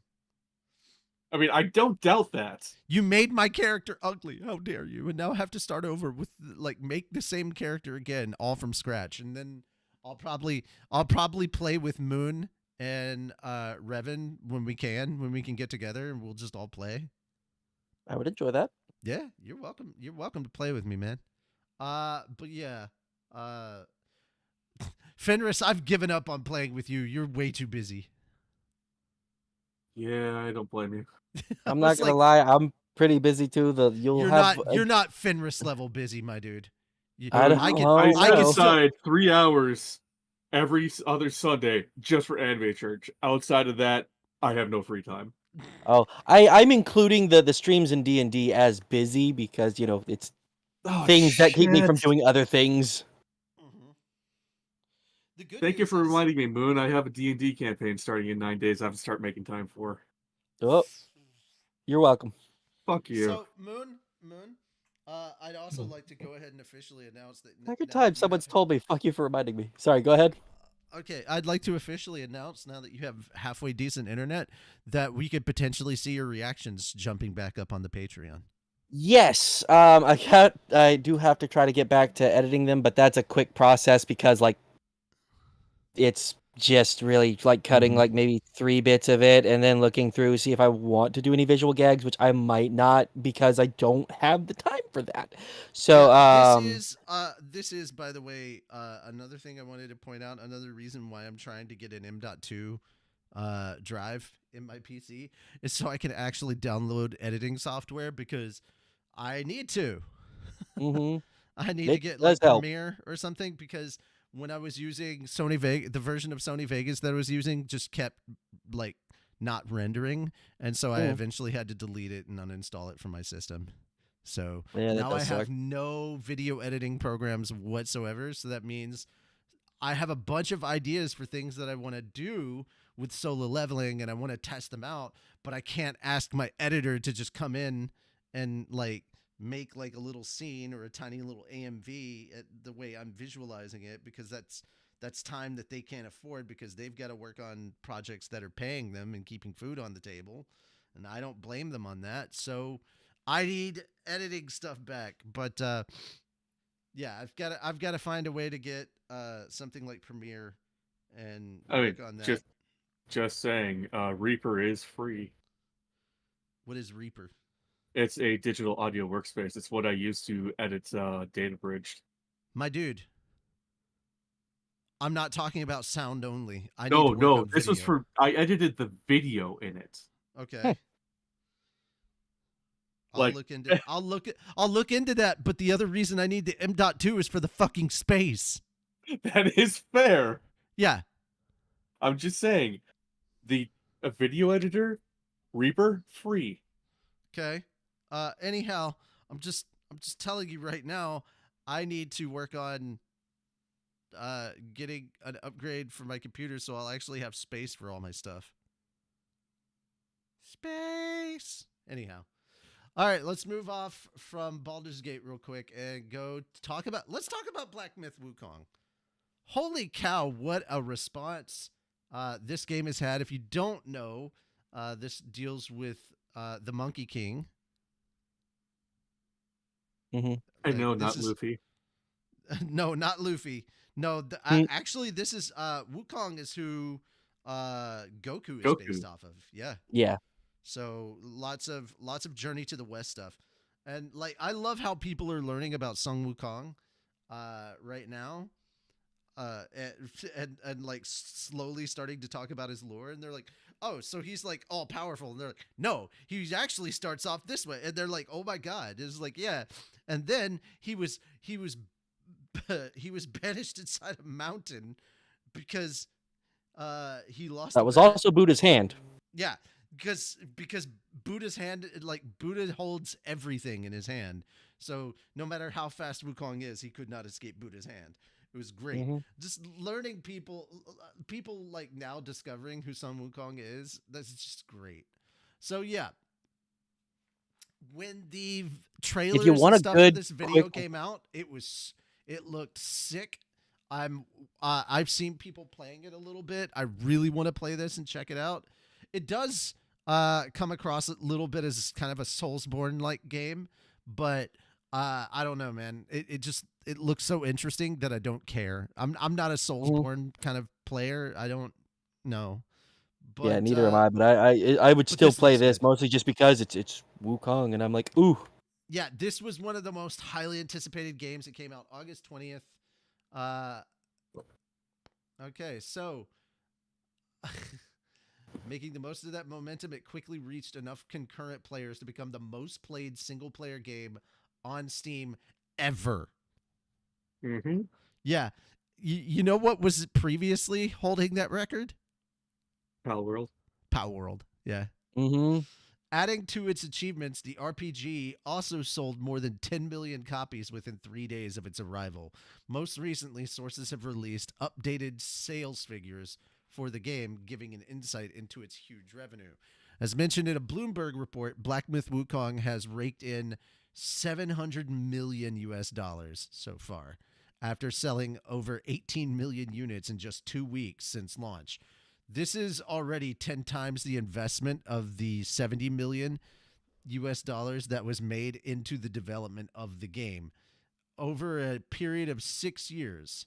I mean, I don't doubt that. You made my character ugly. How dare you? And now I have to start over with like make the same character again, all from scratch. And then I'll probably play with Moon and Revan when we can get together, and we'll just all play. I would enjoy that. Yeah, you're welcome. You're welcome to play with me, man. But yeah, Fenris, I've given up on playing with you. You're way too busy. Yeah, I don't blame you. I'm not gonna lie, I'm pretty busy too. You're not Fenris level busy, my dude. I don't I know. set still, aside 3 hours every other Sunday just for anime church. Outside of that, I have no free time. Oh, I'm including the streams in D&D as busy because it's things that keep me from doing other things. Mhm. The good Thank you news for is- reminding me, Moon. I have a D&D campaign starting in 9 days. I have to start making time for. Oh, you're welcome. Fuck you. So Moon, I'd also like to go ahead and officially announce that. Every time someone's told me, "Fuck you for reminding me." Sorry, go ahead. Okay, I'd like to officially announce now that you have halfway decent internet that we could potentially see your reactions jumping back up on the Patreon. Yes, I do have to try to get back to editing them, but that's a quick process because it's just really like cutting like maybe 3 bits of it and then looking through see if I want to do any visual gags, which I might not because I don't have the time for that. So yeah, this is by the way another thing I wanted to point out. Another reason why I'm trying to get an M.2 drive in my PC is so I can actually download editing software because I need to. mhm. I need It to get does like help. Premiere or something because when I was using Sony Vegas, the version of Sony Vegas that I was using just kept like not rendering, and so I eventually had to delete it and uninstall it from my system. So Yeah, that now I does have suck. no video editing programs whatsoever. So that means I have a bunch of ideas for things that I want to do with solo leveling, and I want to test them out, but I can't ask my editor to just come in and like make like a little scene or a tiny little AMV at the way I'm visualizing it, because that's time that they can't afford, because they've got to work on projects that are paying them and keeping food on the table, and I don't blame them on that. So I need editing stuff back, but yeah, I've got to find a way to get something like Premiere and I mean, work on that. just saying, Reaper is free. What is Reaper? It's a digital audio workspace. It's what I use to edit Data Bridged. My dude, I'm not talking about sound only. I need No, to work no, on this was video. for. I edited the video in it. Okay. I'll Like- look into I'll look into that, but the other reason I need the M.2 is for the fucking space. That is fair. Yeah. I'm just saying, a video editor, Reaper, free. Okay. Anyhow, I'm just telling you right now, I need to work on getting an upgrade for my computer so I'll actually have space for all my stuff. Space. Anyhow. All right, let's move off from Baldur's Gate real quick and let's talk about Black Myth Wukong. Holy cow, what a response this game has had. If you don't know, this deals with the Monkey King. I know, This not is- Luffy. No, not Luffy. No, actually, this is Wukong is who Goku is based off of. Yeah. Yeah. So lots of Journey to the West stuff, and like I love how people are learning about Sun Wukong right now, and like slowly starting to talk about his lore, and they're like, oh, so he's like all powerful, and they're like, no, he actually starts off this way, and they're like, oh my god, it's like, yeah, and then he was banished inside a mountain because he lost. That was also Buddha's hand. Yeah, because Buddha's hand, like Buddha holds everything in his hand. So no matter how fast Wukong is, he could not escape Buddha's hand. It was great. Just learning people like now discovering who Sun Wukong is. That's just great. So yeah, when the trailers want and a stuff good, for this video quick- came out, it looked sick. I've seen people playing it a little bit. I really want to play this and check it out. It does come across a little bit as kind of a Soulsborne like game, but I don't know, man. It looks so interesting that I don't care. I'm not a Soulsborne kind of player. I don't know. But, yeah, neither am I. But I would but still this play looks this good. mostly just because it's Wukong, and I'm like, ooh. Yeah, this was one of the most highly anticipated games. It came out August 20th. Okay, so making the most of that momentum, it quickly reached enough concurrent players to become the most played single-player game on Steam ever. Mm-hmm. Yeah. You know what was previously holding that record? Pal World. Power World. Yeah. Mm-hmm. Adding to its achievements, the RPG also sold more than 10 million copies within 3 days of its arrival. Most recently, sources have released updated sales figures for the game, giving an insight into its huge revenue. As mentioned in a Bloomberg report, Black Myth Wukong has raked in $700 million so far, after selling over 18 million units in just 2 weeks since launch. This is already 10 times the investment of the $70 million that was made into the development of the game over a period of 6 years.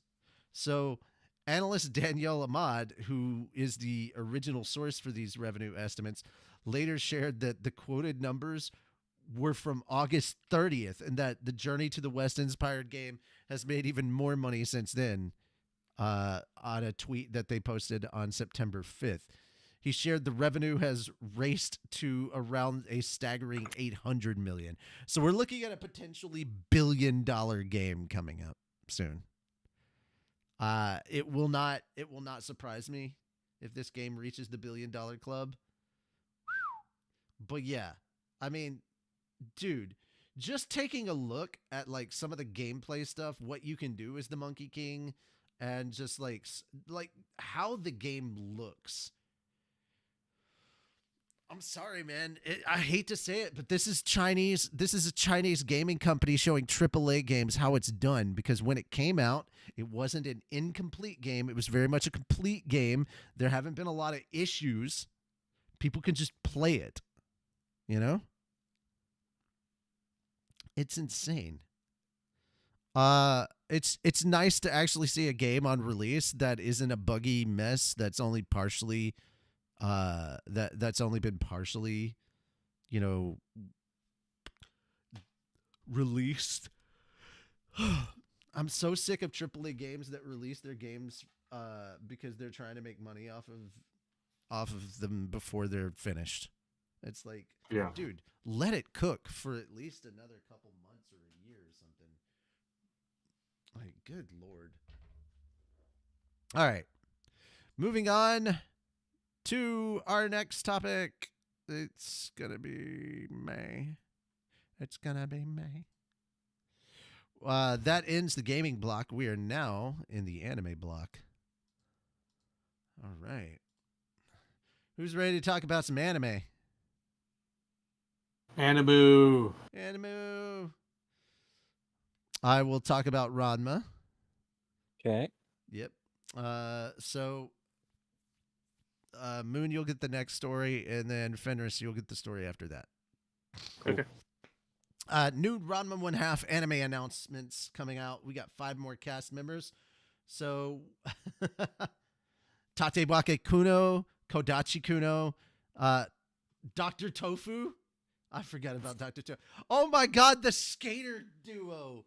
So analyst Danielle Ahmad, who is the original source for these revenue estimates, later shared that the quoted numbers were from August 30th and that the Journey to the West inspired game has made even more money since then. On a tweet that they posted on September 5th. He shared the revenue has raced to around a staggering 800 million. So we're looking at a potentially $1 billion game coming up soon. It will not surprise me if this game reaches the $1 billion club. But yeah, I mean, dude, just taking a look at like some of the gameplay stuff, what you can do as the Monkey King, and just like how the game looks. I'm sorry, man. I hate to say it, but this is Chinese. This is a Chinese gaming company showing AAA games how it's done. Because when it came out, it wasn't an incomplete game. It was very much a complete game. There haven't been a lot of issues. People can just play it. You know, it's insane. It's nice to actually see a game on release that isn't a buggy mess that's only partially that's only been partially, you know, released. I'm so sick of AAA games that release their games because they're trying to make money off of them before they're finished. It's like, Yeah. dude, let it cook for at least another couple months or a year or something. Like, good lord. All right. Moving on to our next topic. It's going to be May. It's going to be May. That ends the gaming block. We are now in the anime block. All right. Who's ready to talk about some anime? Animu. Animu. I will talk about Ranma. Okay. Yep. So Moon, you'll get the next story, and then Fenris, you'll get the story after that. Cool. Okay. New Ranma 1/2 anime announcements coming out. We got 5 more cast members. So Tatewake Kuno, Kodachi Kuno, Dr. Tofu. I forgot about Dr. Tofu. Oh my god, the skater duo.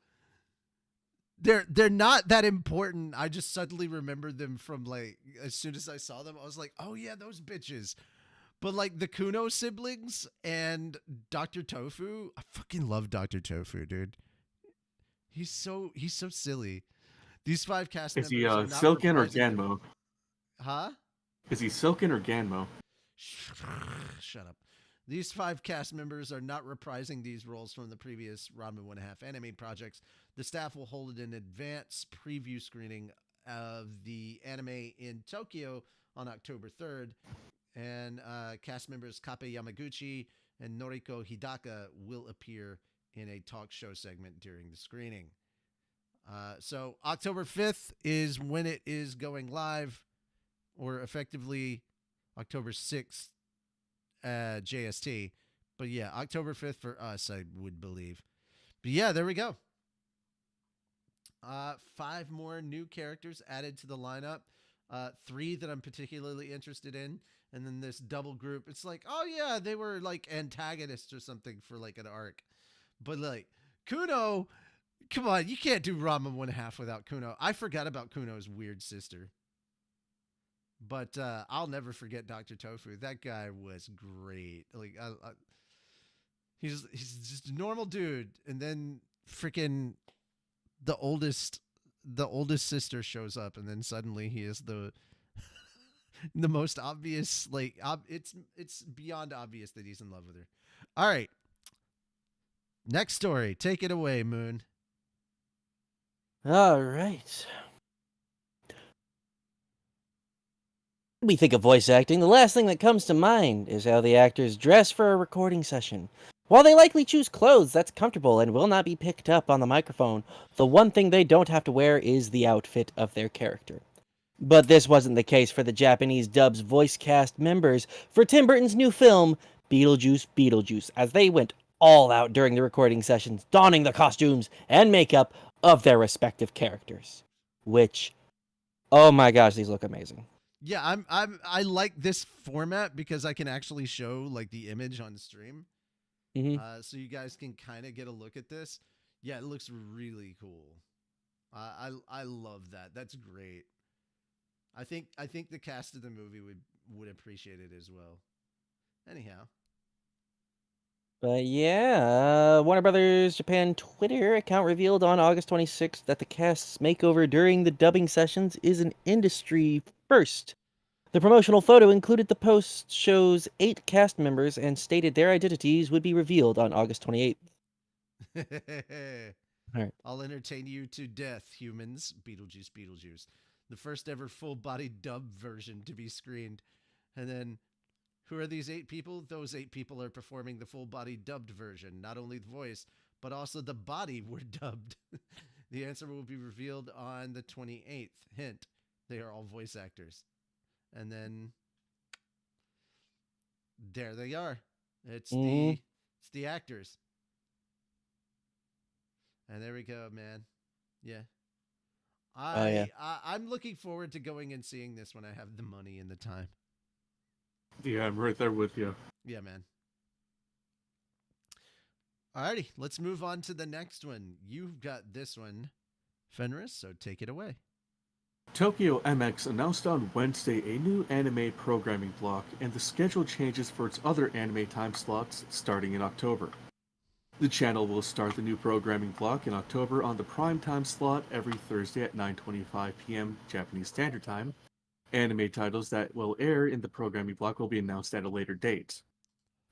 They're not that important. I just suddenly remembered them from like as soon as I saw them, I was like, oh yeah, those bitches. But like the Kuno siblings and Dr. Tofu, I fucking love Dr. Tofu, dude. He's so silly. These 5 cast Is members he are not Silken or reprising Ganmo? Huh? Is he Silken or Ganmo? Shut up. These 5 cast members are not reprising these roles from the previous Ranma 1/2 anime projects. The staff will hold an advance preview screening of the anime in Tokyo on October 3rd. And cast members Kape Yamaguchi and Noriko Hidaka will appear in a talk show segment during the screening. So October 5th is when it is going live, or effectively October 6th JST. But yeah, October 5th for us, I would believe. But yeah, there we go. 5 more new characters added to the lineup. 3 that I'm particularly interested in. And then this double group. It's like, oh yeah, they were like antagonists or something for like an arc. But like, Kuno, come on, you can't do Ranma 1/2 without Kuno. I forgot about Kuno's weird sister. But I'll never forget Dr. Tofu. That guy was great. Like, he's just a normal dude, and then freaking the oldest sister shows up, and then suddenly he is the the most obvious. Like, it's beyond obvious that he's in love with her. All right, next story. Take it away, Moon. All right. When we think of voice acting, the last thing that comes to mind is how the actors dress for a recording session. While they likely choose clothes that's comfortable and will not be picked up on the microphone, the one thing they don't have to wear is the outfit of their character. But this wasn't the case for the Japanese dub's voice cast members for Tim Burton's new film, BeetleJuice, as they went all out during the recording sessions, donning the costumes and makeup of their respective characters. Which, oh my gosh, these look amazing. Yeah, I like this format because I can actually show like the image on stream. Mm-hmm. So you guys can kind of get a look at this. Yeah, it looks really cool. I love that. That's great. I think the cast of the movie would appreciate it as well. Anyhow. But yeah, Warner Brothers Japan Twitter account revealed on August 26th that the cast's makeover during the dubbing sessions is an industry first. The promotional photo included the post shows 8 cast members and stated their identities would be revealed on August 28th. Alright. I'll entertain you to death, humans. BeetleJuice, BeetleJuice. The first ever full-body dub version to be screened. And then, who are these 8 people? Those 8 people are performing the full-body dubbed version. Not only the voice, but also the body were dubbed. The answer will be revealed on the 28th. Hint, they are all voice actors. And then, there they are. It's the actors. And there we go, man. Yeah. I'm looking forward to going and seeing this when I have the money and the time. Yeah, I'm right there with you. Yeah, man. Alrighty, let's move on to the next one. You've got this one, Fenris, so take it away. Tokyo MX announced on Wednesday a new anime programming block, and the schedule changes for its other anime time slots starting in October. The channel will start the new programming block in October on the prime time slot every Thursday at 9:25 p.m. Japanese Standard Time. Anime titles that will air in the programming block will be announced at a later date.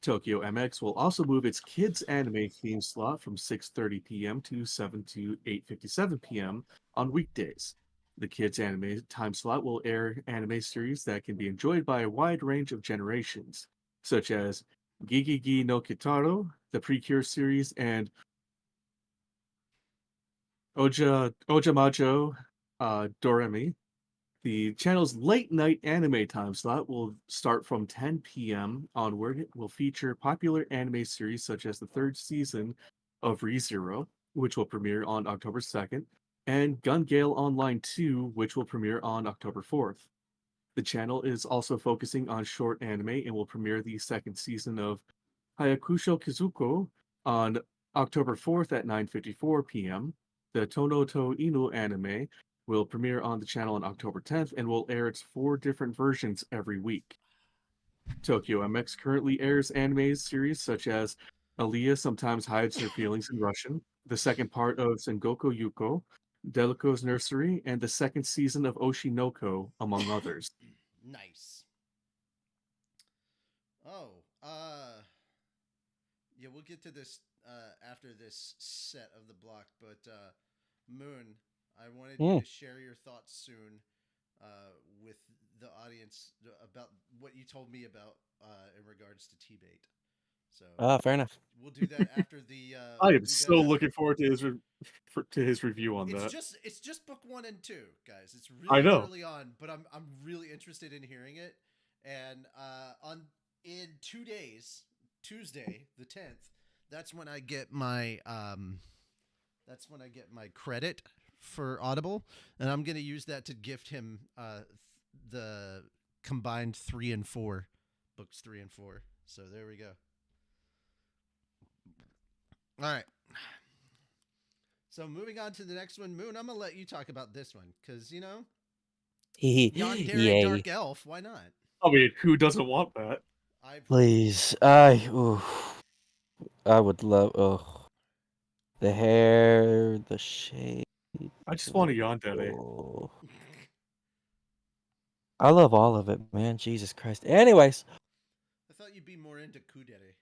Tokyo MX will also move its kids anime theme slot from 6:30 p.m. to 7 to 8:57 p.m. on weekdays. The kids anime time slot will air anime series that can be enjoyed by a wide range of generations, such as Gigigi no Kitaro, the Precure series, and Ojamajo Doremi. The channel's late night anime time slot will start from 10 p.m. onward. It will feature popular anime series such as the 3rd season of ReZero, which will premiere on October 2nd, and Gun Gale Online 2, which will premiere on October 4th. The channel is also focusing on short anime and will premiere the 2nd season of Hayakusho Kizuko on October 4th at 9:54 p.m. The Tono to Inu anime will premiere on the channel on October 10th and will air its 4 different versions every week. Tokyo MX currently airs anime series such as Aliyah sometimes hides her feelings in Russian, the second part of Sengoku Yuko, Delico's Nursery, and the 2nd season of Oshi No Ko, among others. Nice. Oh, yeah, we'll get to this after this set of the block, but Moon, I wanted you to share your thoughts soon with the audience about what you told me about in regards to T-Bait. So fair enough. We'll do that after the. I am so looking forward to his review on that. It's just book 1 and 2, guys. It's I really know. early on, but I'm really interested in hearing it. And in 2 days, Tuesday the 10th, that's when I get my credit for Audible, and I'm gonna use that to gift him the combined 3 and 4 books, 3 and 4. So there we go. All right. So moving on to the next one, Moon, I'm gonna let you talk about this one because Yandere Dark Elf. Why not? I mean, who doesn't want that? Please, I would love. The hair, the shape. I just want a yandere. Oh. I love all of it, man. Jesus Christ. Anyways. I thought you'd be more into kudere.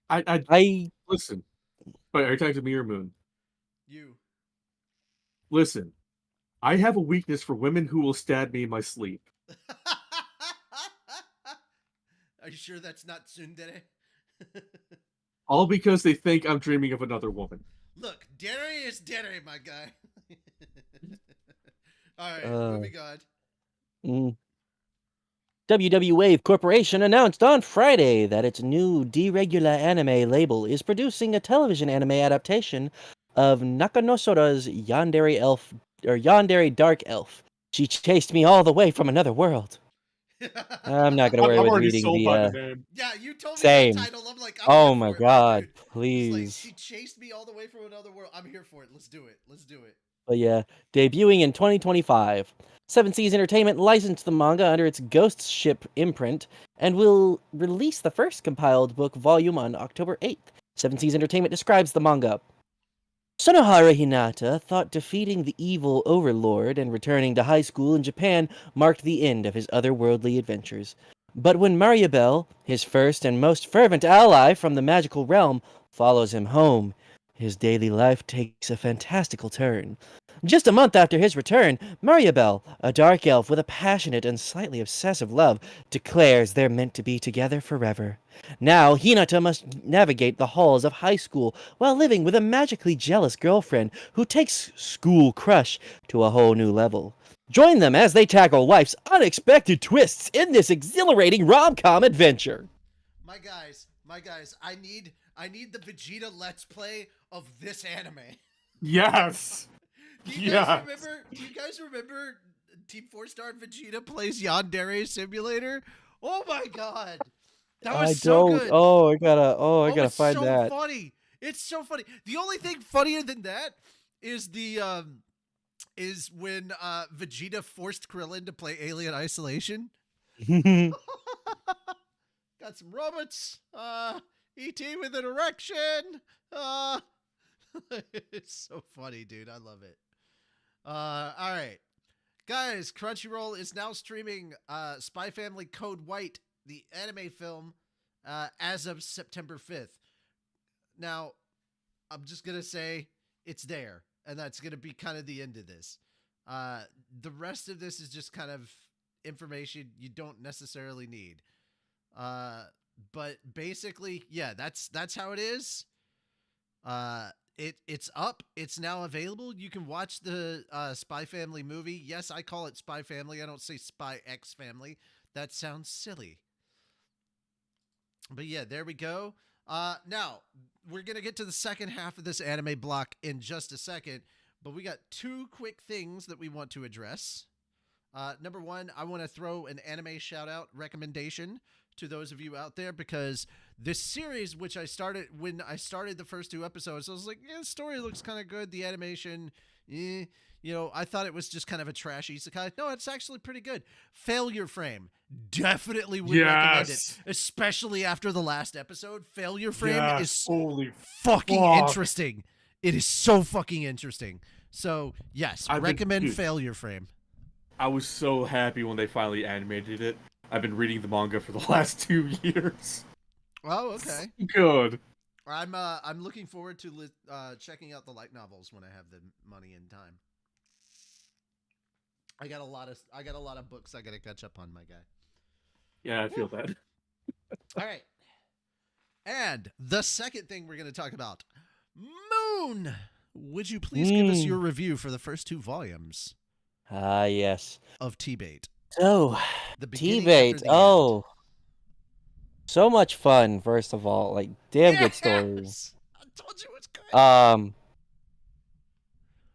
I listen. Wait, are you talking to me or Moon? You. Listen. I have a weakness for women who will stab me in my sleep. Are you sure that's not tsundere? All because they think I'm dreaming of another woman. Look, dere is dere, my guy. All right, moving on. WW Wave Corporation announced on Friday that its new deregular anime label is producing a television anime adaptation of Nakanosora's Yandere Dark Elf. She chased me all the way from another world. I'm not gonna worry with reading the. Yeah, you told me same. that title. I'm like, oh my god, dude. please! Like, she chased me all the way from another world. I'm here for it. Let's do it. But yeah, debuting in 2025. Seven Seas Entertainment licensed the manga under its Ghost Ship imprint and will release the first compiled book volume on October 8th. Seven Seas Entertainment describes the manga. Sonohara Hinata thought defeating the evil overlord and returning to high school in Japan marked the end of his otherworldly adventures. But when Mariabelle, his first and most fervent ally from the magical realm, follows him home, his daily life takes a fantastical turn. Just a month after his return, Mariabelle, a dark elf with a passionate and slightly obsessive love, declares they're meant to be together forever. Now, Hinata must navigate the halls of high school while living with a magically jealous girlfriend who takes school crush to a whole new level. Join them as they tackle life's unexpected twists in this exhilarating rom-com adventure. My guys, I need the Vegeta Let's Play of this anime. Yes. Do you guys remember Team 4-Star Vegeta plays Yandere Simulator? Oh my god. That was so good. I gotta find that. Funny. It's so funny. The only thing funnier than that is is when Vegeta forced Krillin to play Alien Isolation. Got some robots. E.T. with an erection. It's so funny, dude. I love it. All right. Guys, Crunchyroll is now streaming Spy Family Code White, the anime film, as of September 5th. Now, I'm just going to say it's there, and that's going to be kind of the end of this. The rest of this is just kind of information you don't necessarily need. But basically, yeah, that's how it is. It's up. It's now available. You can watch the Spy Family movie. Yes, I call it Spy Family. I don't say Spy X Family. That sounds silly. But yeah, there we go. Now, we're going to get to the second half of this anime block in just a second, but we got two quick things that we want to address. Number one, I want to throw an anime shout-out recommendation to those of you out there, because this series, which I started when I started the first two episodes, I was like, yeah, the story looks kind of good. The animation, I thought it was just kind of a trash isekai. No, it's actually pretty good. Failure Frame. Definitely would recommend it, especially after the last episode. Failure Frame is fucking interesting. It is so fucking interesting. So, yes, I recommend Failure Frame. I was so happy when they finally animated it. I've been reading the manga for the last 2 years. Oh, okay. Good. I'm looking forward to checking out the light novels when I have the money and time. I got a lot of books I got to catch up on, my guy. Yeah, I feel that. All right. And the second thing we're going to talk about, Moon. Would you please give us your review for the first two volumes? Yes. Of T-Bait. So, T-Bait. Oh. So much fun, first of all. Like, damn good story. I told you it's good.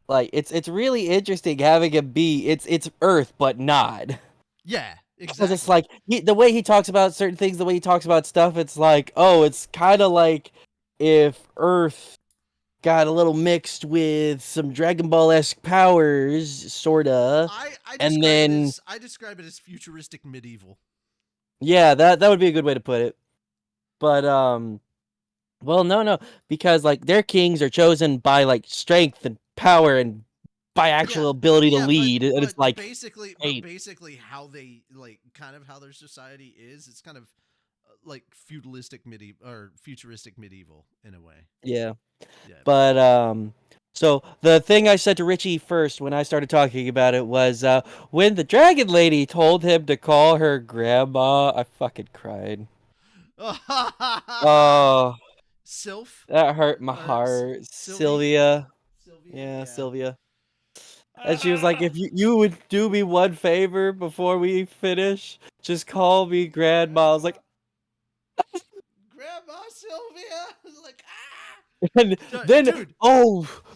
Like, it's really interesting having him be it's Earth, but not. Yeah, exactly. Because it's like the way he talks about certain things, the way he talks about stuff, it's like, oh, it's kind of like if Earth got a little mixed with some Dragon Ball-esque powers, sorta. I describe it as futuristic medieval. Yeah, that would be a good way to put it. But well, no, because like their kings are chosen by like strength and power and by actual ability to lead, and it's like basically how they like kind of how their society is. It's kind of like futuristic medieval in a way. Yeah. But so the thing I said to Richie first when I started talking about it was when the dragon lady told him to call her grandma, I fucking cried. Oh, Sylph. That hurt my heart. Sylvia. Yeah, Sylvia. And she was like, if you would do me one favor before we finish, just call me grandma. I was like, Grandma Sylvia. Like, and then, dude.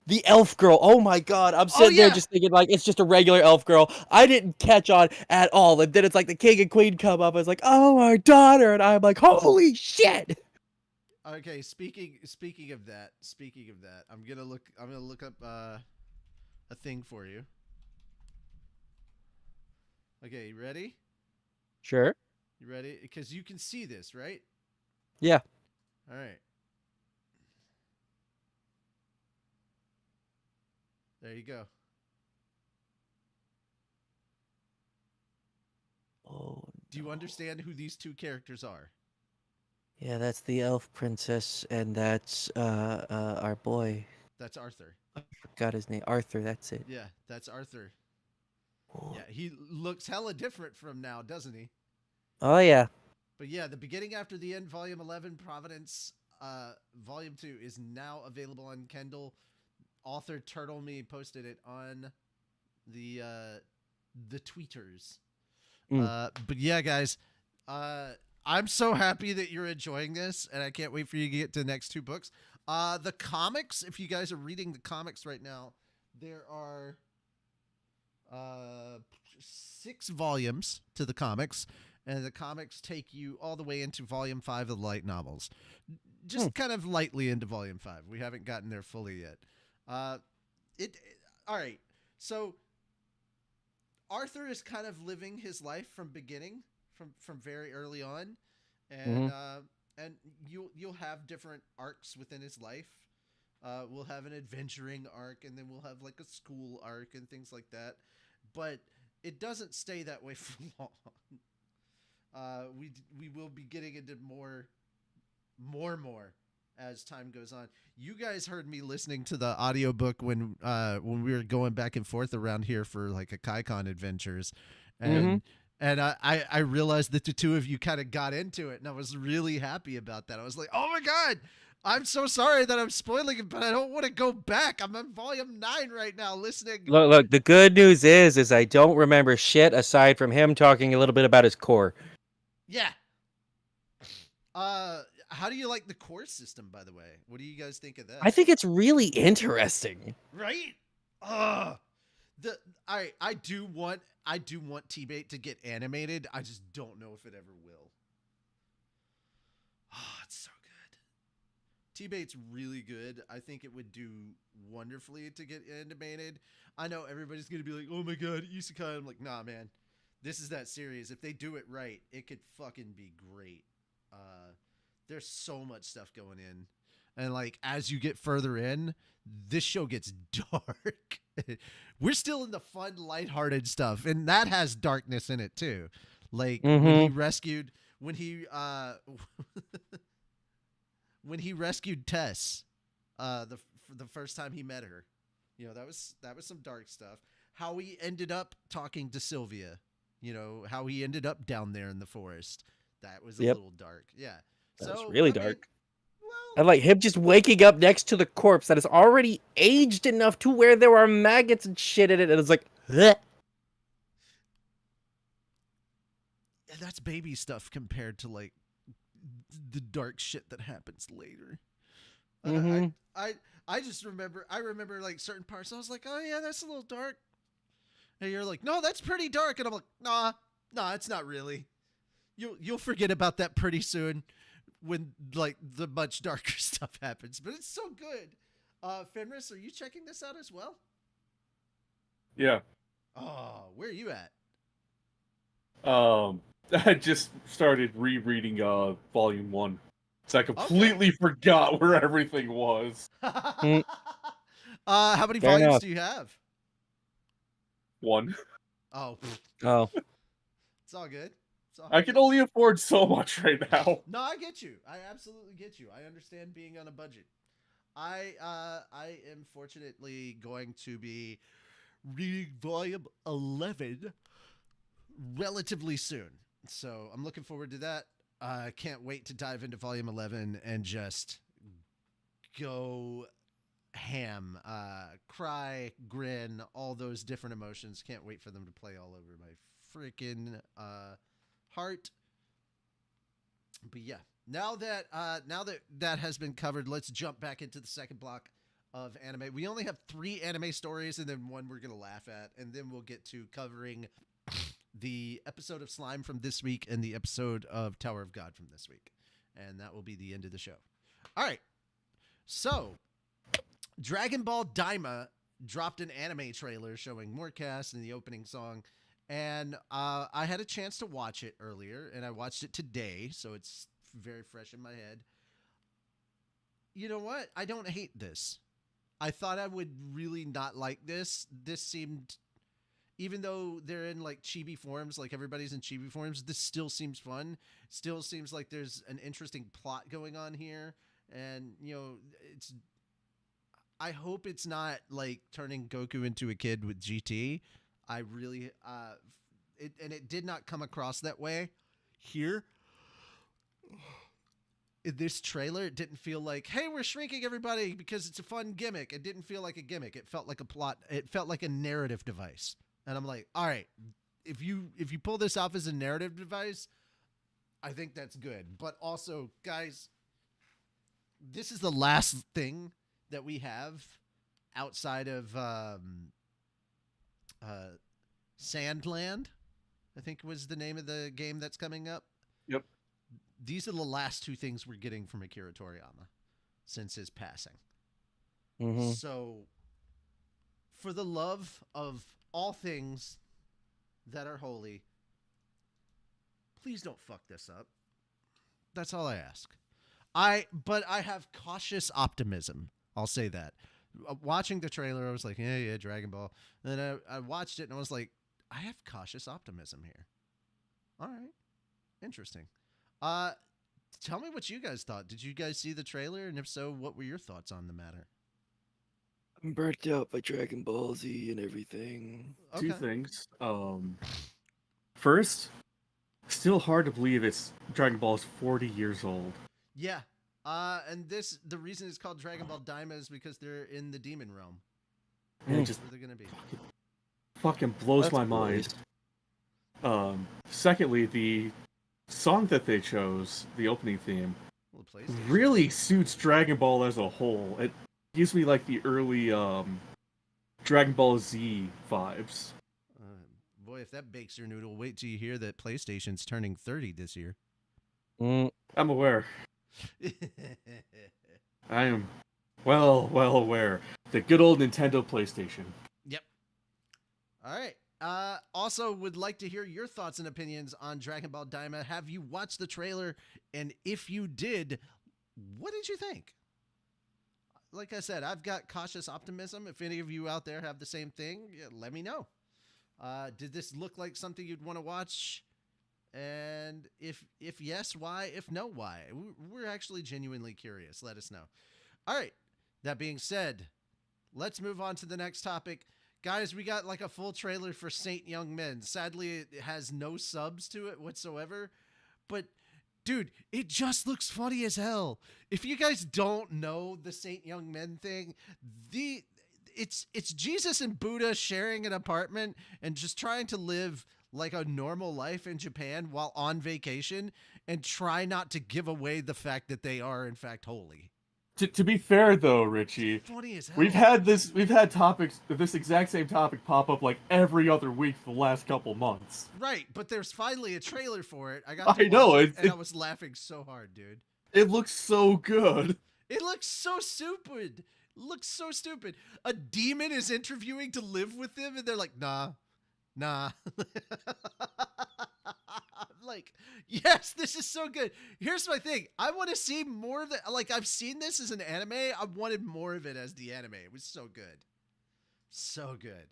The elf girl. Oh my god. I'm sitting there just thinking, like, it's just a regular elf girl. I didn't catch on at all. And then it's like the king and queen come up. I was like, oh, our daughter. And I'm like, holy shit. Okay, speaking of that, I'm gonna look up a thing for you. Okay, you ready? Sure. You ready? Because you can see this, right? Yeah. All right. There you go. Oh. Do you understand who these two characters are? Yeah, that's the elf princess, and that's our boy. That's Arthur. I forgot his name. Arthur. That's it. Yeah, that's Arthur. Oh. Yeah, he looks hella different from now, doesn't he? Oh yeah. But yeah, the beginning after the end, Volume 11, Providence, Volume 2 is now available on Kindle. Author Turtle Me posted it on the tweeters. But yeah, guys, I'm so happy that you're enjoying this, and I can't wait for you to get to the next two books. The comics, if you guys are reading the comics right now, there are 6 volumes to the comics, and the comics take you all the way into Volume 5 of the light novels. Just kind of lightly into Volume 5. We haven't gotten there fully yet. All right. So Arthur is kind of living his life from beginning, from very early on, and and you'll have different arcs within his life. We'll have an adventuring arc, and then we'll have like a school arc and things like that. But it doesn't stay that way for long. We will be getting into more as time goes on. You guys heard me listening to the audiobook when we were going back and forth around here for like a KaiCon adventures, and I realized that the two of you kind of got into it, and I was really happy about that. I was like, oh my god, I'm so sorry that I'm spoiling it, but I don't want to go back. I'm on volume 9 right now listening. Look. The good news is I don't remember shit aside from him talking a little bit about his core. Yeah. How do you like the course system, by the way? What do you guys think of that? I think it's really interesting. Right? I do want T-Bait to get animated. I just don't know if it ever will. Oh, it's so good. T-Bait's really good. I think it would do wonderfully to get animated. I know everybody's gonna be like, "Oh my god, isekai." I'm like, nah, man. This is that series. If they do it right, it could fucking be great. There's so much stuff going in, and like as you get further in, this show gets dark. We're still in the fun, lighthearted stuff, and that has darkness in it too. Like when he rescued when he rescued Tess, the first time he met her, you know, that was some dark stuff. How he ended up talking to Sylvia, you know, how he ended up down there in the forest, that was a little dark. Yeah. That's really dark. Mean, well, And like him just waking up next to the corpse that is already aged enough to where there are maggots and shit in it, and it's like, bleh. And that's baby stuff compared to like the dark shit that happens later. I just remember like certain parts. I was like, oh yeah, that's a little dark. And you're like, no, that's pretty dark. And I'm like, nah, it's not really. You'll forget about that pretty soon when like the much darker stuff happens. But it's so good. Fenris, are you checking this out as well? Yeah. Oh, where are you at? I just started rereading volume 1. So I completely forgot where everything was. How many Fair volumes enough. do you have? 1. Oh, Oh, it's all good. It's all I good. can only afford so much right now. No, I get you. I absolutely get you. I understand being on a budget. I am fortunately going to be reading volume 11 relatively soon. So I'm looking forward to that. I can't wait to dive into volume 11 and just go ham, cry, grin, all those different emotions. Can't wait for them to play all over my freaking heart. But yeah, now that has been covered, let's jump back into the second block of anime. We only have 3 anime stories and then one we're gonna laugh at, and then we'll get to covering the episode of Slime from this week and the episode of Tower of God from this week, and that will be the end of the show. All right, so Dragon Ball Daima dropped an anime trailer showing more cast and the opening song. And I had a chance to watch it earlier, and I watched it today, so it's very fresh in my head. You know what? I don't hate this. I thought I would really not like this. This seemed, even though they're in like chibi forms, like everybody's in chibi forms, this still seems fun. Still seems like there's an interesting plot going on here. And, it's, I hope it's not like turning Goku into a kid with GT. I really, it did not come across that way here. In this trailer, it didn't feel like, hey, we're shrinking everybody because it's a fun gimmick. It didn't feel like a gimmick. It felt like a plot. It felt like a narrative device. And I'm like, all right, if you pull this off as a narrative device, I think that's good. But also, guys, this is the last thing that we have outside of Sandland, I think was the name of the game that's coming up. Yep. These are the last two things we're getting from Akira Toriyama since his passing. Mm-hmm. So, for the love of all things that are holy, please don't fuck this up. That's all I ask. But I have cautious optimism. I'll say that. Watching the trailer, I was like, yeah, Dragon Ball. And then I watched it and I was like, I have cautious optimism here. All right. Interesting. Tell me what you guys thought. Did you guys see the trailer? And if so, what were your thoughts on the matter? I'm burnt out by Dragon Ball Z and everything. Two things. First, still hard to believe it's Dragon Ball is 40 years old. Yeah. And the reason it's called Dragon Ball Daima is because they're in the demon realm. And it just Where they're gonna be. fucking blows That's my boys. mind. Secondly, the song that they chose, the opening theme, Well, the PlayStation. really suits Dragon Ball as a whole. It gives me like the early Dragon Ball Z vibes. Boy, if that bakes your noodle, wait till you hear that PlayStation's turning 30 this year. Mm. I'm aware. I am well aware. The good old Nintendo PlayStation. Yep. All right. Also, would like to hear your thoughts and opinions on Dragon Ball Daima. Have you watched the trailer? And if you did, what did you think? Like I said, I've got cautious optimism. If any of you out there have the same thing, let me know. Did this look like something you'd want to watch? And if yes, why? If no, why? We're actually genuinely curious. Let us know. All right. That being said, let's move on to the next topic. Guys, we got like a full trailer for Saint Young Men. Sadly, it has no subs to it whatsoever. But, dude, it just looks funny as hell. If you guys don't know the Saint Young Men thing, it's Jesus and Buddha sharing an apartment and just trying to live like a normal life in Japan while on vacation and try not to give away the fact that they are in fact holy. To be fair though, Richie, Funny as hell. we've had topics, this exact same topic pop up like every other week for the last couple months. Right, but there's finally a trailer for it. I know, and I was laughing so hard, dude. It looks so good. It looks so stupid. Looks so stupid. A demon is interviewing to live with them, and they're like, nah. I'm like, yes, this is so good. Here's my thing. I want to see more of it. Like, I've seen this as an anime. I wanted more of it as the anime. It was so good. So good.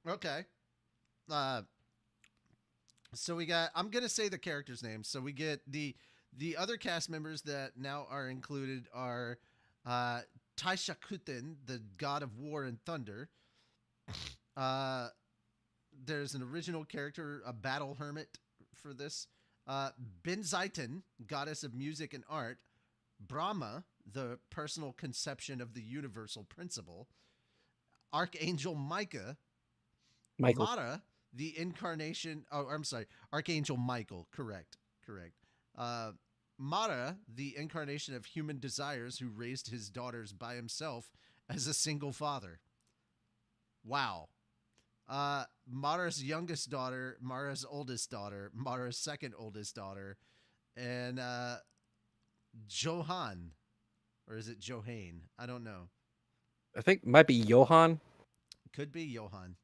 Okay. So we got, I'm going to say the characters' names. So we get the other cast members that now are included are Taisha Kuten, the god of war and thunder. There's an original character, a battle hermit for this. Benzaiten, goddess of music and art. Brahma, the personal conception of the universal principle. Archangel Micah. Michael. Mara, the incarnation. Oh, I'm sorry. Archangel Michael. Correct. Mara, the incarnation of human desires who raised his daughters by himself as a single father. Wow. Mara's youngest daughter, Mara's oldest daughter, Mara's second oldest daughter, and Johan, or is it Johane? I don't know. I think it might be Johan. Could be Johan.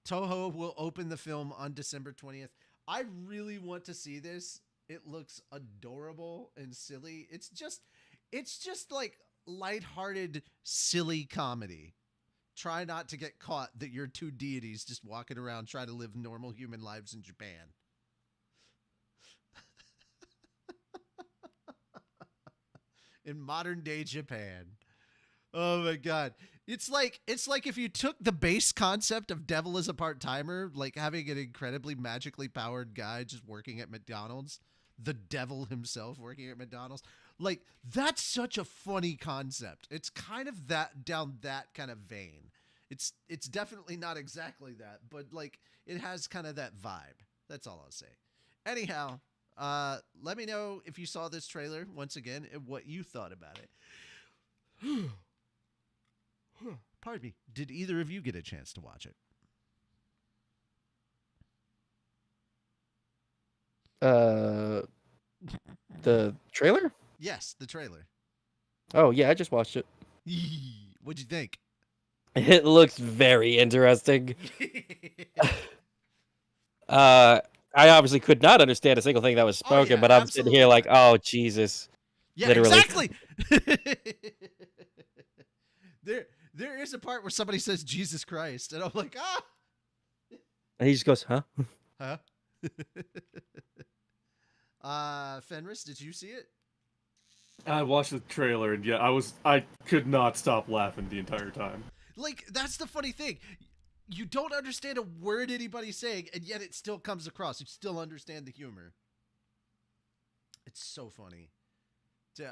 Toho will open the film on December 20th. I really want to see this. It looks adorable and silly. It's just like lighthearted, silly comedy. Try not to get caught that you're two deities just walking around trying to live normal human lives in Japan. In modern day Japan. Oh my god. It's like if you took the base concept of Devil as a part-timer, like having an incredibly magically powered guy just working at McDonald's, the devil himself working at McDonald's. Like that's such a funny concept. It's kind of that down that kind of vein. It's definitely not exactly that, but like it has kind of that vibe. That's all I'll say. Anyhow, let me know if you saw this trailer once again and what you thought about it. Pardon me. Did either of you get a chance to watch it? The trailer? Yes, the trailer. Oh yeah, I just watched it. What'd you think? It looks very interesting. I obviously could not understand a single thing that was Oh, spoken, yeah, but I'm sitting here absolutely like, oh Jesus. Yeah, Literally. exactly. there is a part where somebody says Jesus Christ, and I'm like, ah, And he just goes, huh? huh? Fenris, did you see it? I watched the trailer and yeah, I could not stop laughing the entire time. Like, that's the funny thing. You don't understand a word anybody's saying, and yet it still comes across. You still understand the humor. It's so funny.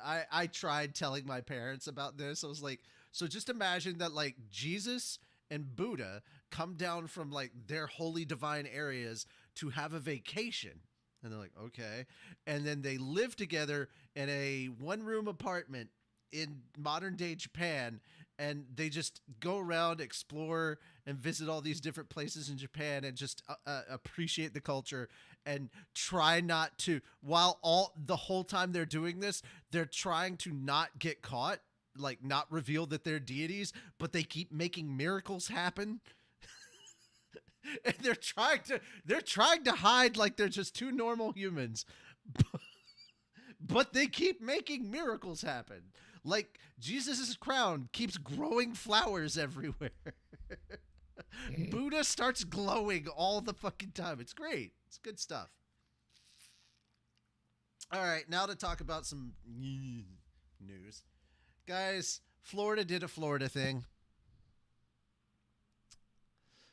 I tried telling my parents about this. I was like, so just imagine that like Jesus and Buddha come down from like their holy divine areas to have a vacation. And they're like, okay. And then they live together in a one-room apartment in modern day Japan, and they just go around, explore, and visit all these different places in Japan, and just appreciate the culture, and try not to. While all the whole time they're doing this, they're trying to not get caught, like not reveal that they're deities, but they keep making miracles happen. And they're trying to hide like they're just two normal humans. But they keep making miracles happen. Like Jesus' crown keeps growing flowers everywhere. Buddha starts glowing all the fucking time. It's great. It's good stuff. All right, now to talk about some news. Guys, Florida did a Florida thing.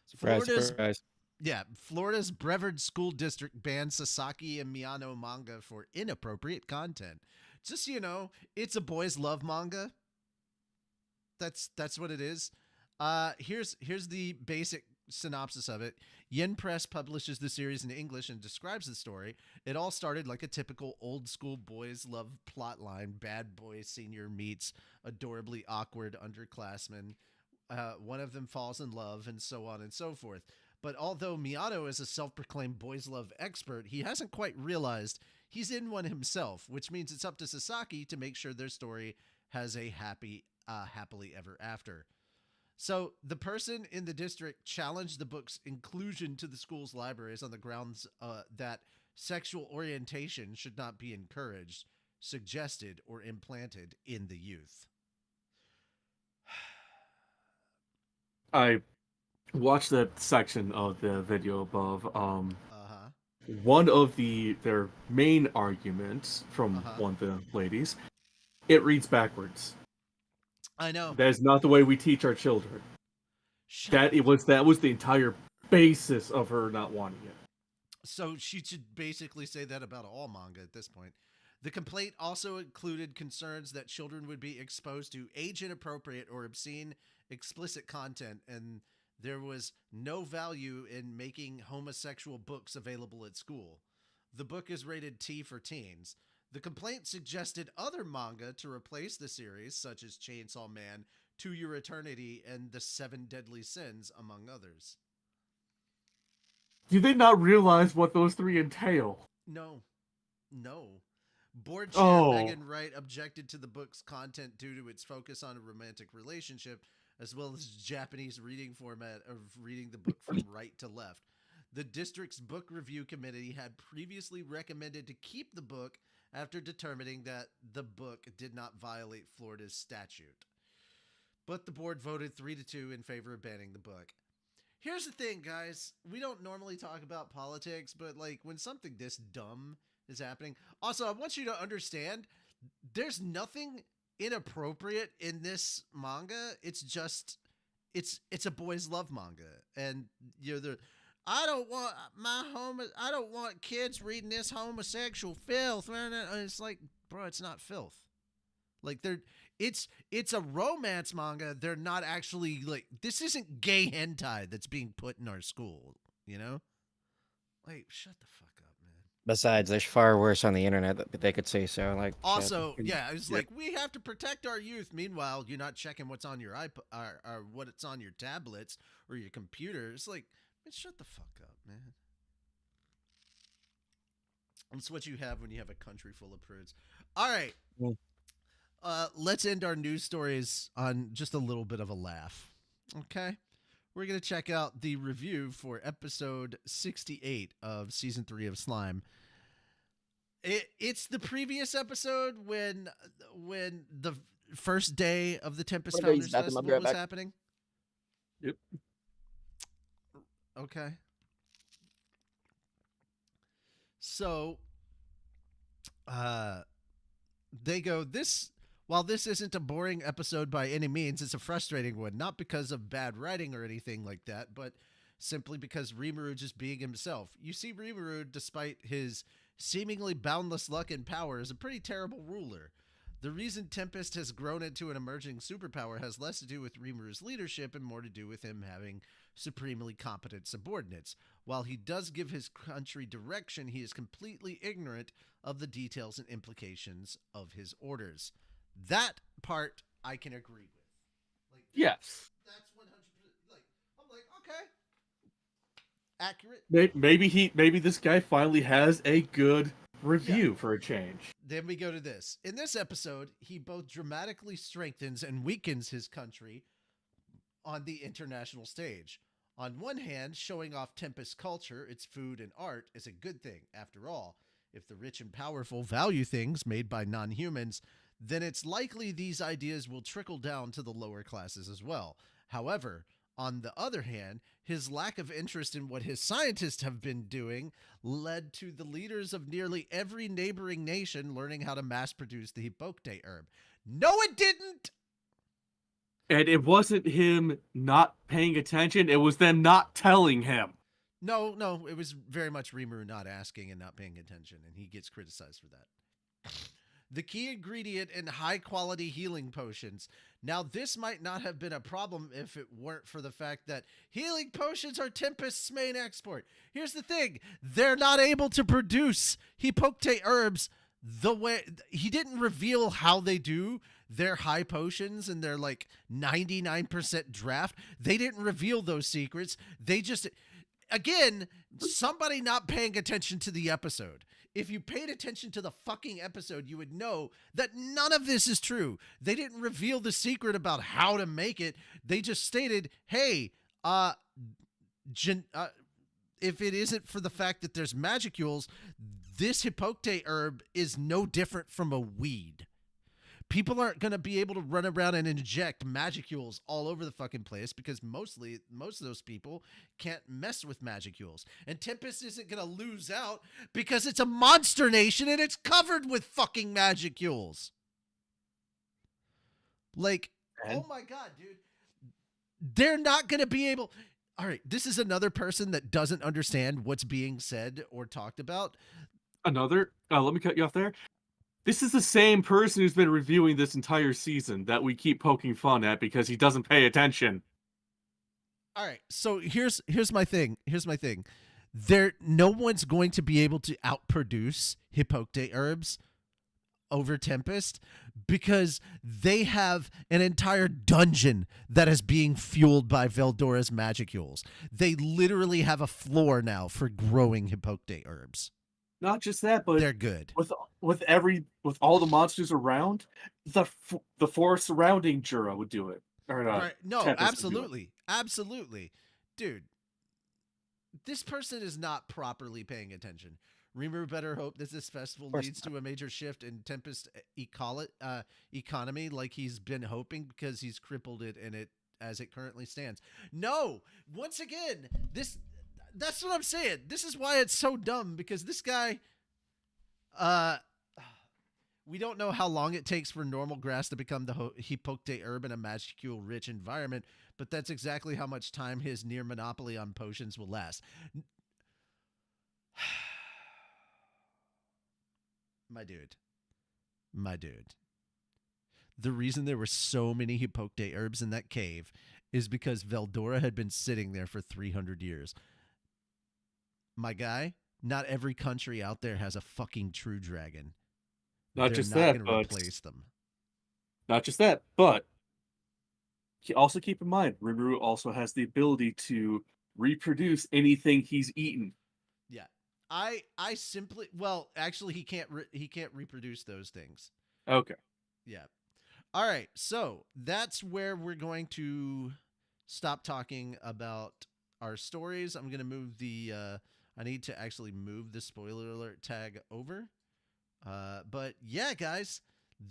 Surprise, Florida's surprise. Florida's Brevard School District banned Sasaki and Miyano manga for inappropriate content. Just so you know, it's a boys love manga. That's what it is. Here's the basic synopsis of it. Yen Press publishes the series in English and describes the story. It all started like a typical old school boys love plotline. Bad boy senior meets adorably awkward underclassmen. One of them falls in love, and so on and so forth. But although Miyano is a self-proclaimed boys love expert, he hasn't quite realized he's in one himself, which means it's up to Sasaki to make sure their story has a happily ever after. So the person in the district challenged the book's inclusion to the school's libraries on the grounds that sexual orientation should not be encouraged, suggested, or implanted in the youth. I watched that section of the video above. Uh-huh. One of their main arguments from one of the ladies, it reads backwards. I know. That is not the way we teach our children. That was the entire basis of her not wanting it. So she should basically say that about all manga at this point. The complaint also included concerns that children would be exposed to age inappropriate or obscene explicit content, and there was no value in making homosexual books available at school. The book is rated T for teens. The complaint suggested other manga to replace the series, such as Chainsaw Man, To Your Eternity, and The Seven Deadly Sins, among others. Do they not realize what those three entail? No. Board chair Oh. Megan Wright objected to the book's content due to its focus on a romantic relationship, as well as Japanese reading format of reading the book from right to left. The district's book review committee had previously recommended to keep the book after determining that the book did not violate Florida's statute. But the board voted 3-2 in favor of banning the book. Here's the thing, guys. We don't normally talk about politics, but like when something this dumb is happening. Also, I want you to understand there's nothing inappropriate in this manga. It's just it's a boys love manga. And you know I don't want kids reading this homosexual filth. And it's like, bro, it's not filth. Like it's a romance manga. They're not actually like, this isn't gay hentai that's being put in our school, you know? Like, shut the fuck up, man. Besides, there's far worse on the internet that they could say so. Like Also, yeah, it's like, we have to protect our youth. Meanwhile, you're not checking what's on your iPod or what's on your tablets or your computer. It's like, man, shut the fuck up, man. That's what you have when you have a country full of prudes. All right. Let's end our news stories on just a little bit of a laugh. Okay? We're going to check out the review for episode 68 of season 3 of Slime. It's the previous episode when the first day of the Tempest Okay, he's Founders back. I'll be Festival right was back. happening. Yep. Okay. So, they go, while this isn't a boring episode by any means, it's a frustrating one, not because of bad writing or anything like that, but simply because Rimuru just being himself. You see, Rimuru, despite his seemingly boundless luck and power, is a pretty terrible ruler. The reason Tempest has grown into an emerging superpower has less to do with Rimuru's leadership and more to do with him having supremely competent subordinates. While he does give his country direction, he is completely ignorant of the details and implications of his orders. That part I can agree with. Like, Yes. that's 100%. Like, I'm like, okay, accurate. Maybe this guy finally has a good review for a change. Then we go to this. In this episode, he both dramatically strengthens and weakens his country on the international stage. On one hand, showing off Tempest's culture, its food and art, is a good thing. After all, if the rich and powerful value things made by non-humans, then it's likely these ideas will trickle down to the lower classes as well. However, on the other hand, his lack of interest in what his scientists have been doing led to the leaders of nearly every neighboring nation learning how to mass produce the Hippolyte herb. No, it didn't! And it wasn't him not paying attention, it was them not telling him. No, it was very much Rimuru not asking and not paying attention, and he gets criticized for that. The key ingredient in high-quality healing potions. Now, this might not have been a problem if it weren't for the fact that healing potions are Tempest's main export. Here's the thing. They're not able to produce Hippolyte herbs the way... He didn't reveal how they do their high potions and their, like, 99% draft. They didn't reveal those secrets. They just... Again, somebody not paying attention to the episode. If you paid attention to the fucking episode, you would know that none of this is true. They didn't reveal the secret about how to make it. They just stated, hey, if it isn't for the fact that there's magicules, this Hippolyte herb is no different from a weed. People aren't going to be able to run around and inject magicules all over the fucking place because most of those people can't mess with magicules. And Tempest isn't going to lose out because it's a monster nation and it's covered with fucking magicules. Like, oh my God, dude. They're not going to be able... All right, this is another person that doesn't understand what's being said or talked about. Let me cut you off there. This is the same person who's been reviewing this entire season that we keep poking fun at because he doesn't pay attention. All right, so here's my thing. No one's going to be able to outproduce Hippolyte herbs over Tempest because they have an entire dungeon that is being fueled by Veldora's magicules. They literally have a floor now for growing Hippolyte herbs. Not just that, but They're good. with all the monsters around, the forest surrounding Jura would do it. Or Right? No, Tempest would do it. absolutely, dude. This person is not properly paying attention. Rimuru better hope that this festival course leads to a major shift in Tempest economy, like he's been hoping, because he's crippled it in it as it currently stands. No, once again, that's what I'm saying. This is why it's so dumb, because this guy, we don't know how long it takes for normal grass to become the Hippocte herb in a magicule-rich environment, but that's exactly how much time his near monopoly on potions will last. My dude. The reason there were so many Hippocte herbs in that cave is because Veldora had been sitting there for 300 years. My guy, not every country out there has a fucking true dragon. Not just that, gonna but replace them. Not just that, but also keep in mind, Rimuru also has the ability to reproduce anything he's eaten. Yeah, I simply, well, actually, he can't reproduce those things. Okay. Yeah. All right, so that's where we're going to stop talking about our stories. I'm gonna move the. I need to actually move the spoiler alert tag over. But yeah, guys,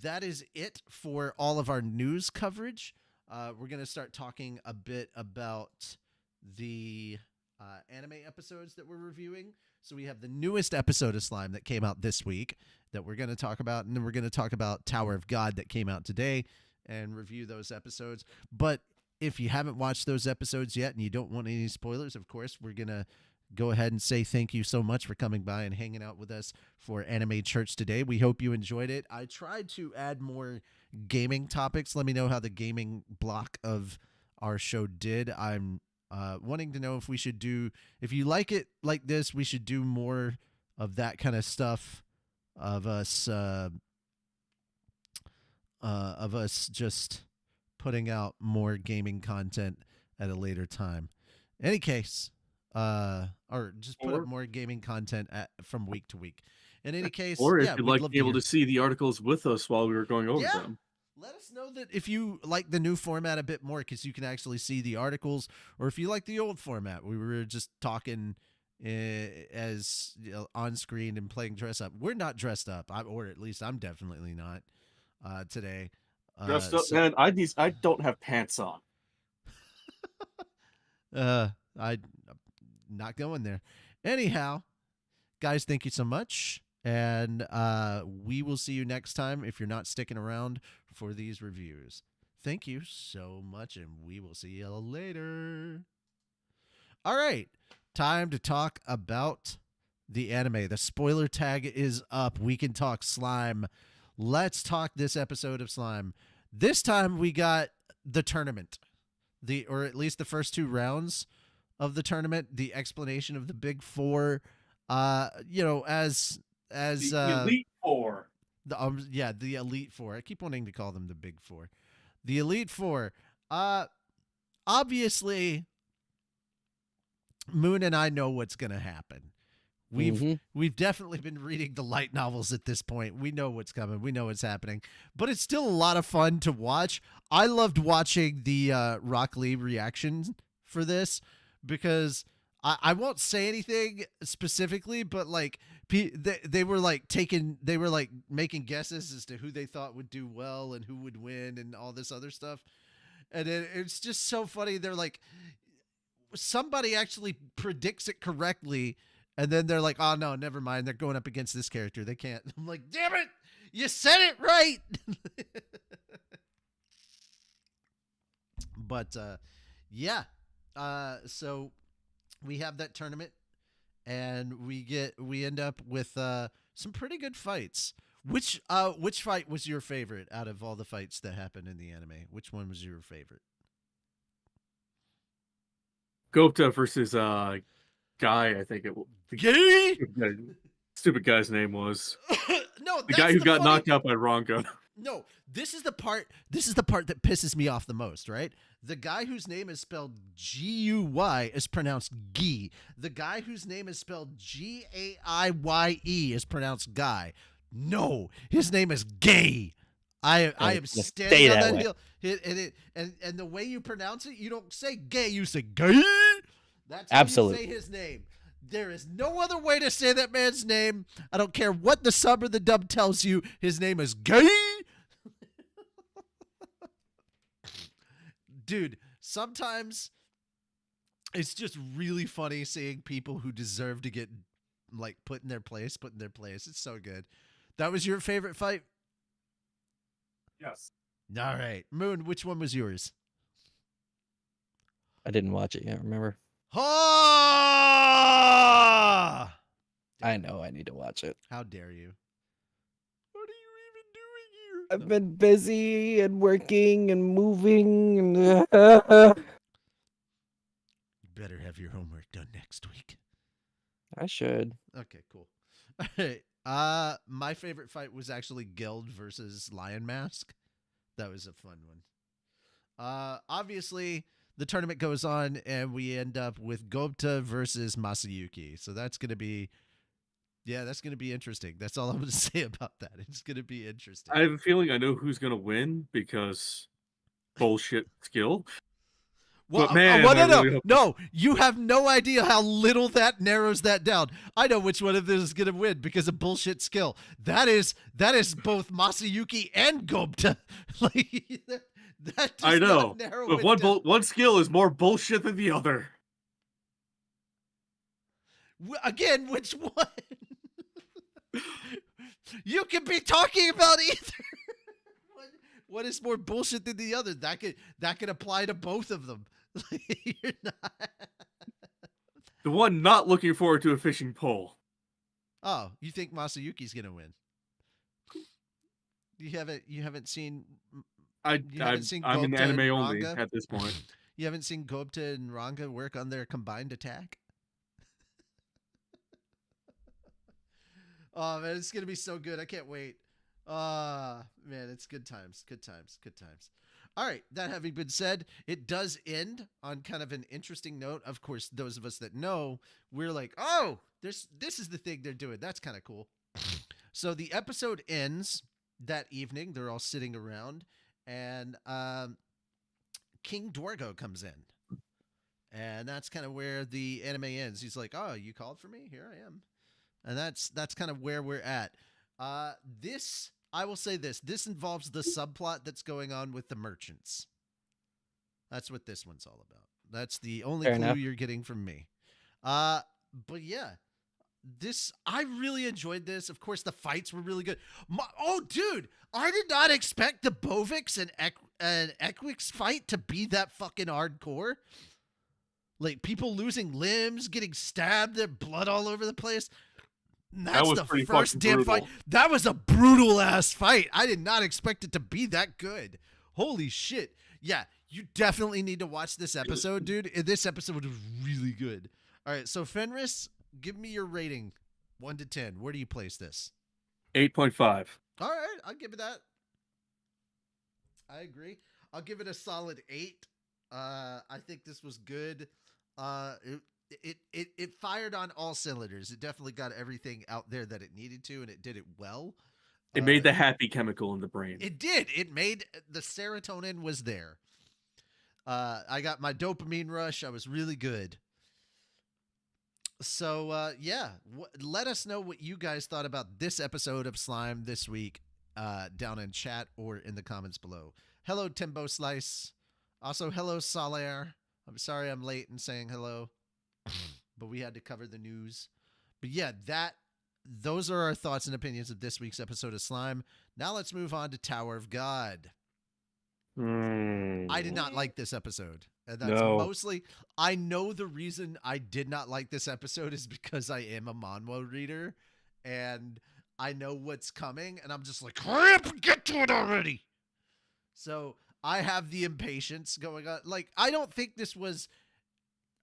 that is it for all of our news coverage. We're going to start talking a bit about the anime episodes that we're reviewing. So we have the newest episode of Slime that came out this week that we're going to talk about. And then we're going to talk about Tower of God that came out today and review those episodes. But if you haven't watched those episodes yet and you don't want any spoilers, of course, we're going to go ahead and say thank you so much for coming by and hanging out with us for Anime Church today. We hope you enjoyed it. I tried to add more gaming topics. Let me know how the gaming block of our show did. I'm wanting to know if we should do, if you like it like this, we should do more of that kind of stuff of us just putting out more gaming content at a later time. In any case, or just put up more gaming content from week to week. In any case, or if yeah, you'd we'd like love to be able hear. to see the articles with us while we were going over Yeah. them. Let us know that if you like the new format a bit more, because you can actually see the articles, or if you like the old format, we were just talking as on screen and playing dress up. We're not dressed up, or at least I'm definitely not today. Dressed up, man. I don't have pants on. I'm not going there. Anyhow, guys, thank you so much. And we will see you next time if you're not sticking around for these reviews. Thank you so much, and we will see you later. All right, time to talk about the anime. The spoiler tag is up. We can talk Slime. Let's talk this episode of Slime. This time we got the tournament, or at least the first two rounds of the tournament. The explanation of the Big Four. As the Elite Four. The Elite Four. I keep wanting to call them the Big Four. The Elite Four. Obviously, Moon and I know what's going to happen. We've definitely been reading the light novels at this point. We know what's coming. We know what's happening. But it's still a lot of fun to watch. I loved watching the Rock Lee reaction for this because I won't say anything specifically, but like they were like making guesses as to who they thought would do well and who would win and all this other stuff. And it's just so funny. They're like, somebody actually predicts it correctly, and then they're like, oh no, never mind. They're going up against this character. They can't. I'm like, damn it, you said it right. But yeah. So we have that tournament, and we end up with some pretty good fights. Which fight was your favorite out of all the fights that happened in the anime? Which one was your favorite? Gopta versus Guy, I think it was. Gay? Stupid guy's name was. No, the guy who got knocked out by Rongo. No, this is the part that pisses me off the most, right? The guy whose name is spelled G-U-Y is pronounced Gee. The guy whose name is spelled G-A-I-Y-E is pronounced Guy. No, his name is Gay. I am It's gonna stay standing on that that way. hill. And the way you pronounce it, you don't say gay, you say gay. That's how Absolutely. you say his name. There is no other way to say that man's name. I don't care what the sub or the dub tells you. His name is gay. Dude, sometimes it's just really funny seeing people who deserve to get like put in their place. It's so good. That was your favorite fight? Yes. All right. Moon, which one was yours? I didn't watch it yet. Remember? Ah! I know. I need to watch it. How dare you? What are you even doing here? I've been busy and working and moving and. You better have your homework done next week. I should. Okay, cool. All right. My favorite fight was actually Guild versus Lion Mask. That was a fun one. Obviously, the tournament goes on, and we end up with Gobta versus Masayuki. So that's gonna be interesting. That's all I'm gonna say about that. It's gonna be interesting. I have a feeling I know who's gonna win because bullshit skill. Well, But man, I really hope- no, you have no idea how little that narrows that down. I know which one of them is going to win because of bullshit skill. That is both Masayuki and Gobta. Like that does I know, not narrow but it down. one skill is more bullshit than the other. Again, which one? You can be talking about either. What is more bullshit than the other? That could apply to both of them. You're not. The one not looking forward to a fishing pole. Oh, you think Masayuki's gonna win? You haven't seen I'm Gobta in and anime only Ranga? at this point. You haven't seen Gobta and Ranga work on their combined attack? Oh man, it's gonna be so good. I can't wait. Man, it's good times. All right, that having been said, it does end on kind of an interesting note. Of course, those of us that know, we're like, oh, this is the thing they're doing. That's kind of cool. So the episode ends that evening. They're all sitting around, and King Dorgo comes in. And that's kind of where the anime ends. He's like, oh, you called for me? Here I am. And that's kind of where we're at. This, I will say this involves the subplot that's going on with the merchants. That's what this one's all about. That's the only Fair clue enough. you're getting from me. But yeah, I really enjoyed this. Of course, the fights were really good. Oh, dude, I did not expect the Bovix and Equix fight to be that fucking hardcore. Like people losing limbs, getting stabbed, their blood all over the place. That's was the pretty first fucking damn fight. brutal. That was a brutal ass fight. I did not expect it to be that good. Holy shit. Yeah, you definitely need to watch this episode, dude. This episode was really good. All right, so Fenris, give me your rating 1 to 10. Where do you place this? 8.5. All right, I'll give it that. I agree. I'll give it a solid 8. I think this was good. It fired on all cylinders. It definitely got everything out there that it needed to, and it did it well. It made the happy chemical in the brain. It did. It made the serotonin was there. I got my dopamine rush. I was really good. So yeah, let us know what you guys thought about this episode of Slime this week down in chat or in the comments below. Hello, Timbo Slice. Also, hello, Salaire. I'm sorry I'm late in saying hello, but we had to cover the news. But yeah, those are our thoughts and opinions of this week's episode of Slime. Now let's move on to Tower of God. I did not like this episode. And that's No. mostly, I know the reason I did not like this episode is because I am a manhwa reader and I know what's coming and I'm just like, hurry up and get to it already. So I have the impatience going on. Like, I don't think this was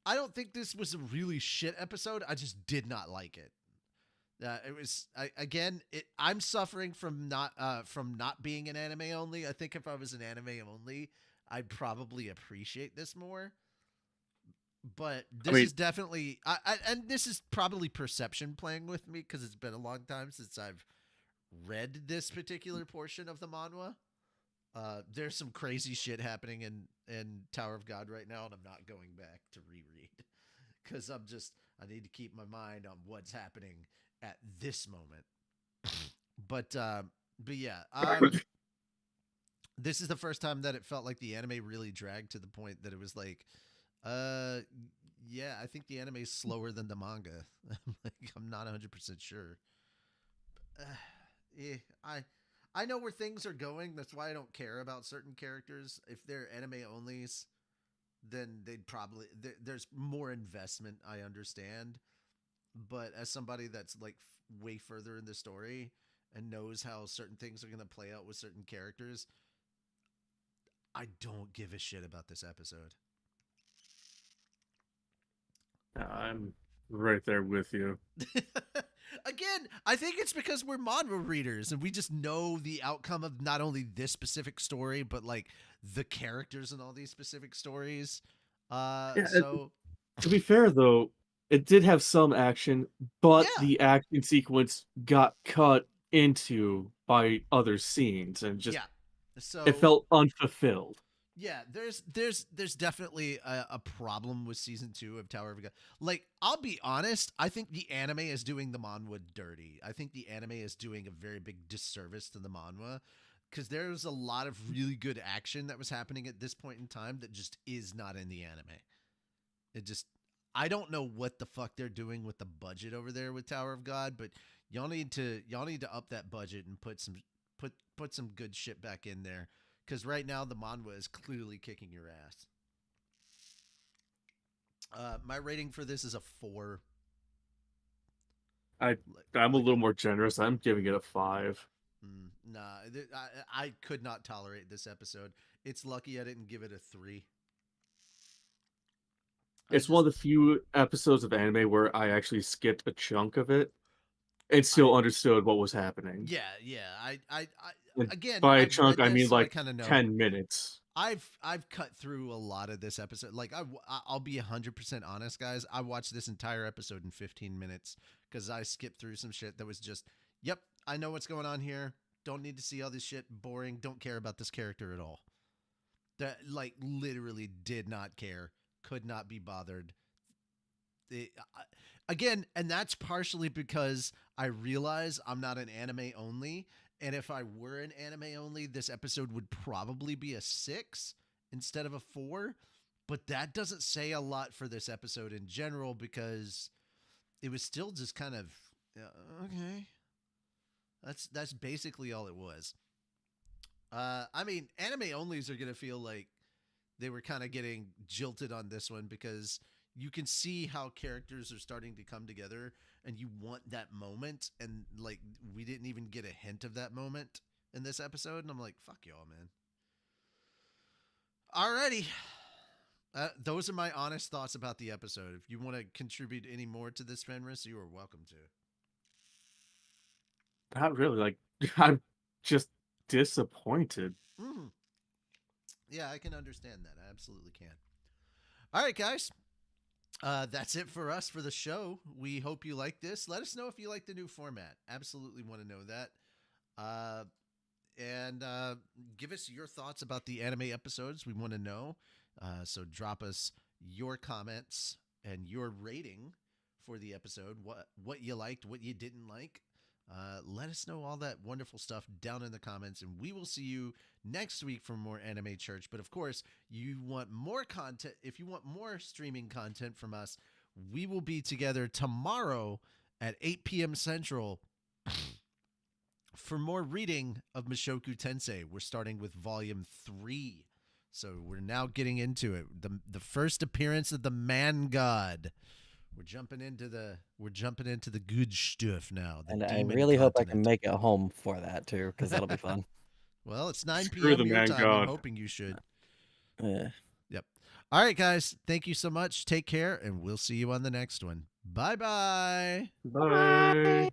a really shit episode. I just did not like it. It was again. I'm suffering from not being an anime only. I think if I was an anime only, I'd probably appreciate this more. But I this mean, is definitely and this is probably perception playing with me because it's been a long time since I've read this particular portion of the manhwa. There's some crazy shit happening in Tower of God right now, and I'm not going back to reread because I need to keep my mind on what's happening at this moment. But yeah, this is the first time that it felt like the anime really dragged to the point that it was like, uh, yeah, I think the anime is slower than the manga. I'm not 100% sure. Yeah, I know where things are going. That's why I don't care about certain characters. If they're anime onlys, then they'd probably there's more investment. I understand, but as somebody that's like way further in the story and knows how certain things are going to play out with certain characters, I don't give a shit about this episode. I'm right there with you. Again, I think it's because we're manga readers and we just know the outcome of not only this specific story, but like the characters in all these specific stories. Yeah, So to be fair though, it did have some action, but yeah, the action sequence got cut into by other scenes and just yeah. it So felt unfulfilled. yeah, there's definitely a problem with season 2 of Tower of God. Like, I'll be honest, I think the anime is doing the manhwa dirty. I think the anime is doing a very big disservice to the manhwa because there's a lot of really good action that was happening at this point in time that just is not in the anime. It just I don't know what the fuck they're doing with the budget over there with Tower of God, but y'all need to up that budget and put some good shit back in there because right now the manhwa is clearly kicking your ass. My rating for this is a 4. I Like, I'm a like little more generous. I'm giving it a 5. nah, I could not tolerate this episode. It's lucky I didn't give it a 3. I It's one just of the few episodes of anime where I actually skipped a chunk of it and I still understood what was happening. yeah. I And again, by a I've chunk, read I this, mean so I like kind of know. 10 minutes. I've cut through a lot of this episode. Like I'll be 100% honest, guys. I watched this entire episode in 15 minutes because I skipped through some shit that was just, yep, I know what's going on here. Don't need to see all this shit. Boring. Don't care about this character at all. That like literally did not care. Could not be bothered. Again, and that's partially because I realize I'm not an anime only. And if I were an anime only, this episode would probably be a 6 instead of a 4. But that doesn't say a lot for this episode in general because it was still just kind of okay. That's basically all it was. I mean, anime onlys are gonna feel like they were kind of getting jilted on this one because you can see how characters are starting to come together and you want that moment, and like we didn't even get a hint of that moment in this episode, and I'm like, fuck y'all, man. Alrighty. Those are my honest thoughts about the episode. If you want to contribute any more to this, Fenris, you are welcome to. Not really. Like, I'm just disappointed. Mm. Yeah, I can understand that. I absolutely can. All right, guys. That's it for us for the show. We hope you like this. Let us know if you like the new format. Absolutely want to know that. Uh, and give us your thoughts about the anime episodes. We want to know. So drop us your comments and your rating for the episode. What you liked, what you didn't like. Let us know all that wonderful stuff down in the comments, and we will see you next week for more Anime Church. But of course, you want more content. If you want more streaming content from us, we will be together tomorrow at 8 p.m. Central for more reading of Mushoku Tensei. We're starting with volume 3. So we're now getting into it. The first appearance of the man god. We're jumping into the good stuff now. The And I demon really hope I continent. can make it home for that too, because that'll be fun. Well, it's 9 Screw the p.m. your man time. I'm god. hoping you should. Yeah. Yep. All right, guys. Thank you so much. Take care, and we'll see you on the next one. Bye-bye. Bye.